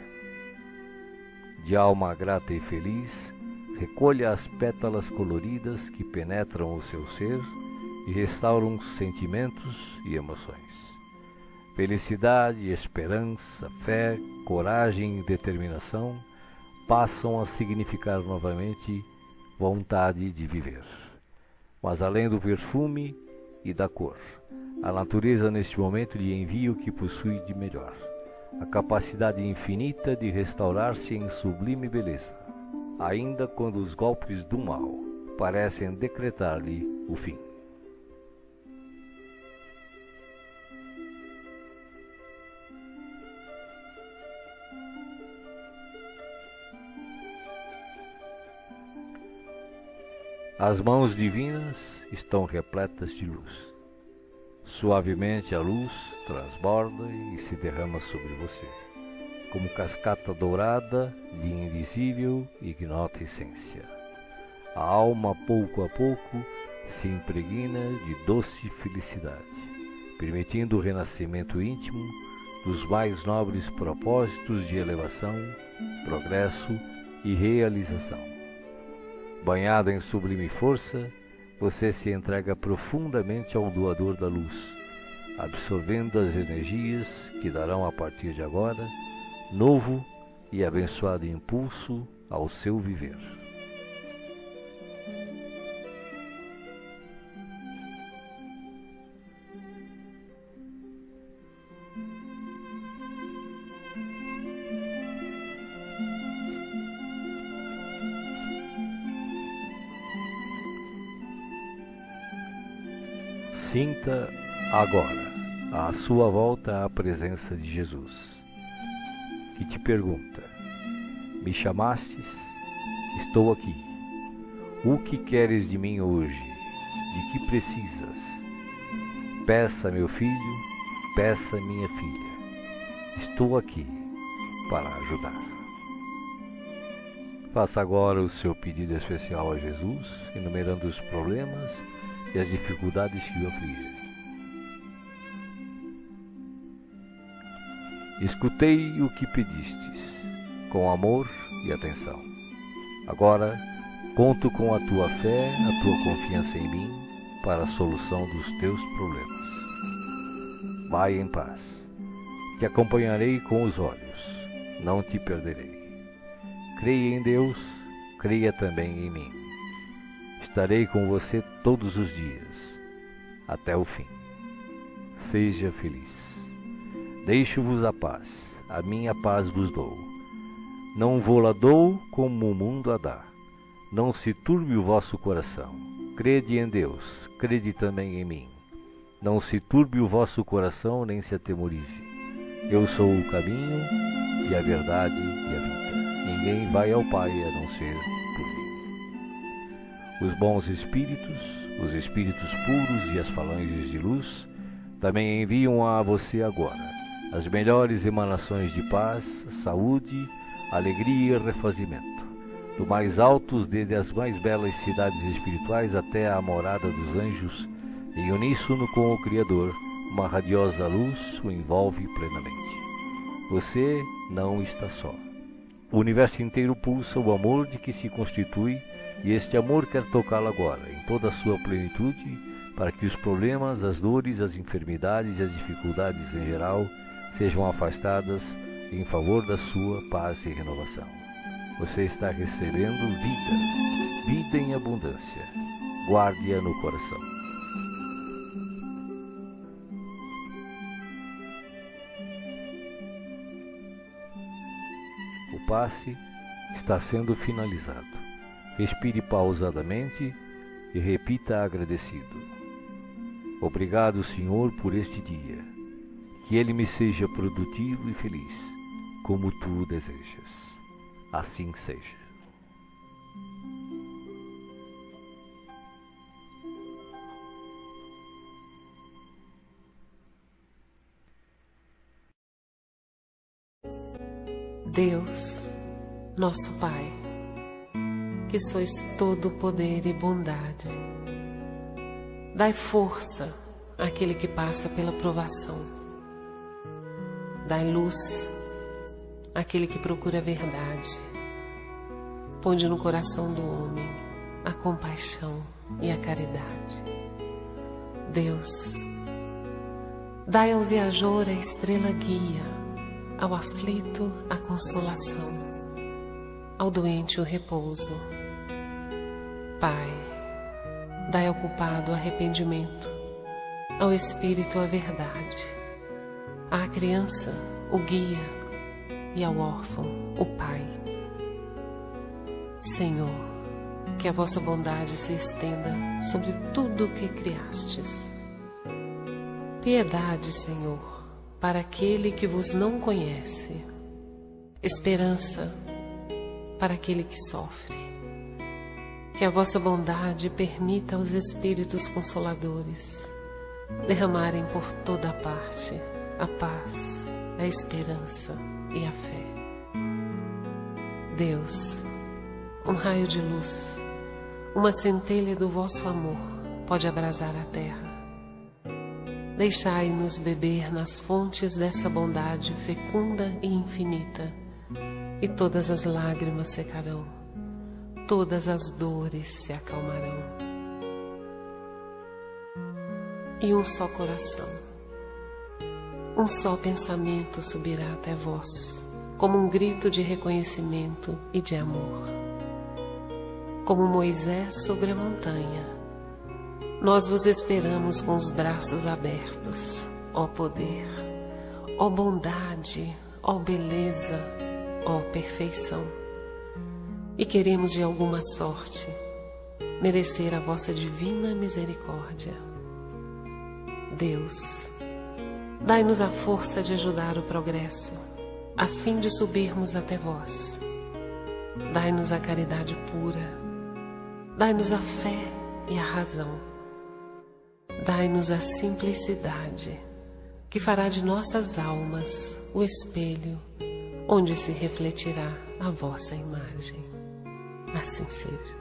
De alma grata e feliz, recolha as pétalas coloridas que penetram o seu ser e restauram sentimentos e emoções. Felicidade, esperança, fé, coragem e determinação passam a significar novamente vontade de viver. Mas além do perfume e da cor, a natureza neste momento lhe envia o que possui de melhor, a capacidade infinita de restaurar-se em sublime beleza, ainda quando os golpes do mal parecem decretar-lhe o fim. As mãos divinas estão repletas de luz. Suavemente a luz transborda e se derrama sobre você, como cascata dourada de invisível e ignota essência. A alma, pouco a pouco, se impregna de doce felicidade, permitindo o renascimento íntimo dos mais nobres propósitos de elevação, progresso e realização. Banhado em sublime força, você se entrega profundamente ao doador da luz, absorvendo as energias que darão a partir de agora novo e abençoado impulso ao seu viver. Sinta agora à sua volta a presença de Jesus, que te pergunta: me chamastes? Estou aqui. O que queres de mim hoje? De que precisas? Peça, meu filho, peça, minha filha. Estou aqui para ajudar. Faça agora o seu pedido especial a Jesus, enumerando os problemas e as dificuldades que o afligem. Escutei o que pedistes, com amor e atenção. Agora, conto com a tua fé, a tua confiança em mim, para a solução dos teus problemas. Vai em paz. Te acompanharei com os olhos, não te perderei. Creia em Deus, creia também em mim. Estarei com você todos os dias, até o fim. Seja feliz. Deixo-vos a paz, a minha paz vos dou. Não vou-la dou como o mundo a dá. Não se turbe o vosso coração. Crede em Deus, crede também em mim. Não se turbe o vosso coração, nem se atemorize. Eu sou o caminho e a verdade e a vida. Ninguém vai ao Pai a não ser por mim. Os bons espíritos, os espíritos puros e as falanges de luz também enviam a você agora as melhores emanações de paz, saúde, alegria e refazimento, do mais altos desde as mais belas cidades espirituais até a morada dos anjos, em uníssono com o Criador, uma radiosa luz o envolve plenamente. Você não está só. O universo inteiro pulsa o amor de que se constitui, e este amor quer tocá-lo agora, em toda a sua plenitude, para que os problemas, as dores, as enfermidades e as dificuldades em geral sejam afastadas em favor da sua paz e renovação. Você está recebendo vida, vida em abundância. Guarde-a no coração. O passe está sendo finalizado. Respire pausadamente e repita agradecido: obrigado, Senhor, por este dia. Que ele me seja produtivo e feliz, como tu desejas. Assim seja. Deus, nosso Pai, que sois todo poder e bondade, dai força àquele que passa pela provação. Dai luz àquele que procura a verdade. Ponde no coração do homem a compaixão e a caridade. Deus, dai ao viajor a estrela guia, ao aflito a consolação, ao doente o repouso. Pai, dai ao culpado o arrependimento, ao espírito a verdade, à criança o guia e ao órfão o Pai. Senhor, que a vossa bondade se estenda sobre tudo o que criastes. Piedade, Senhor, para aquele que vos não conhece. Esperança para aquele que sofre. Que a vossa bondade permita aos Espíritos Consoladores derramarem por toda a parte a paz, a esperança e a fé. Deus, um raio de luz, uma centelha do vosso amor pode abrasar a terra. Deixai-nos beber nas fontes dessa bondade fecunda e infinita, e todas as lágrimas secarão, todas as dores se acalmarão. E um só coração, um só pensamento subirá até vós, como um grito de reconhecimento e de amor. Como Moisés sobre a montanha, nós vos esperamos com os braços abertos, ó poder, ó bondade, ó beleza, ó perfeição. E queremos de alguma sorte merecer a vossa divina misericórdia. Deus, dai-nos a força de ajudar o progresso, a fim de subirmos até vós. Dai-nos a caridade pura, dai-nos a fé e a razão. Dai-nos a simplicidade, que fará de nossas almas o espelho onde se refletirá a vossa imagem. Assim seja.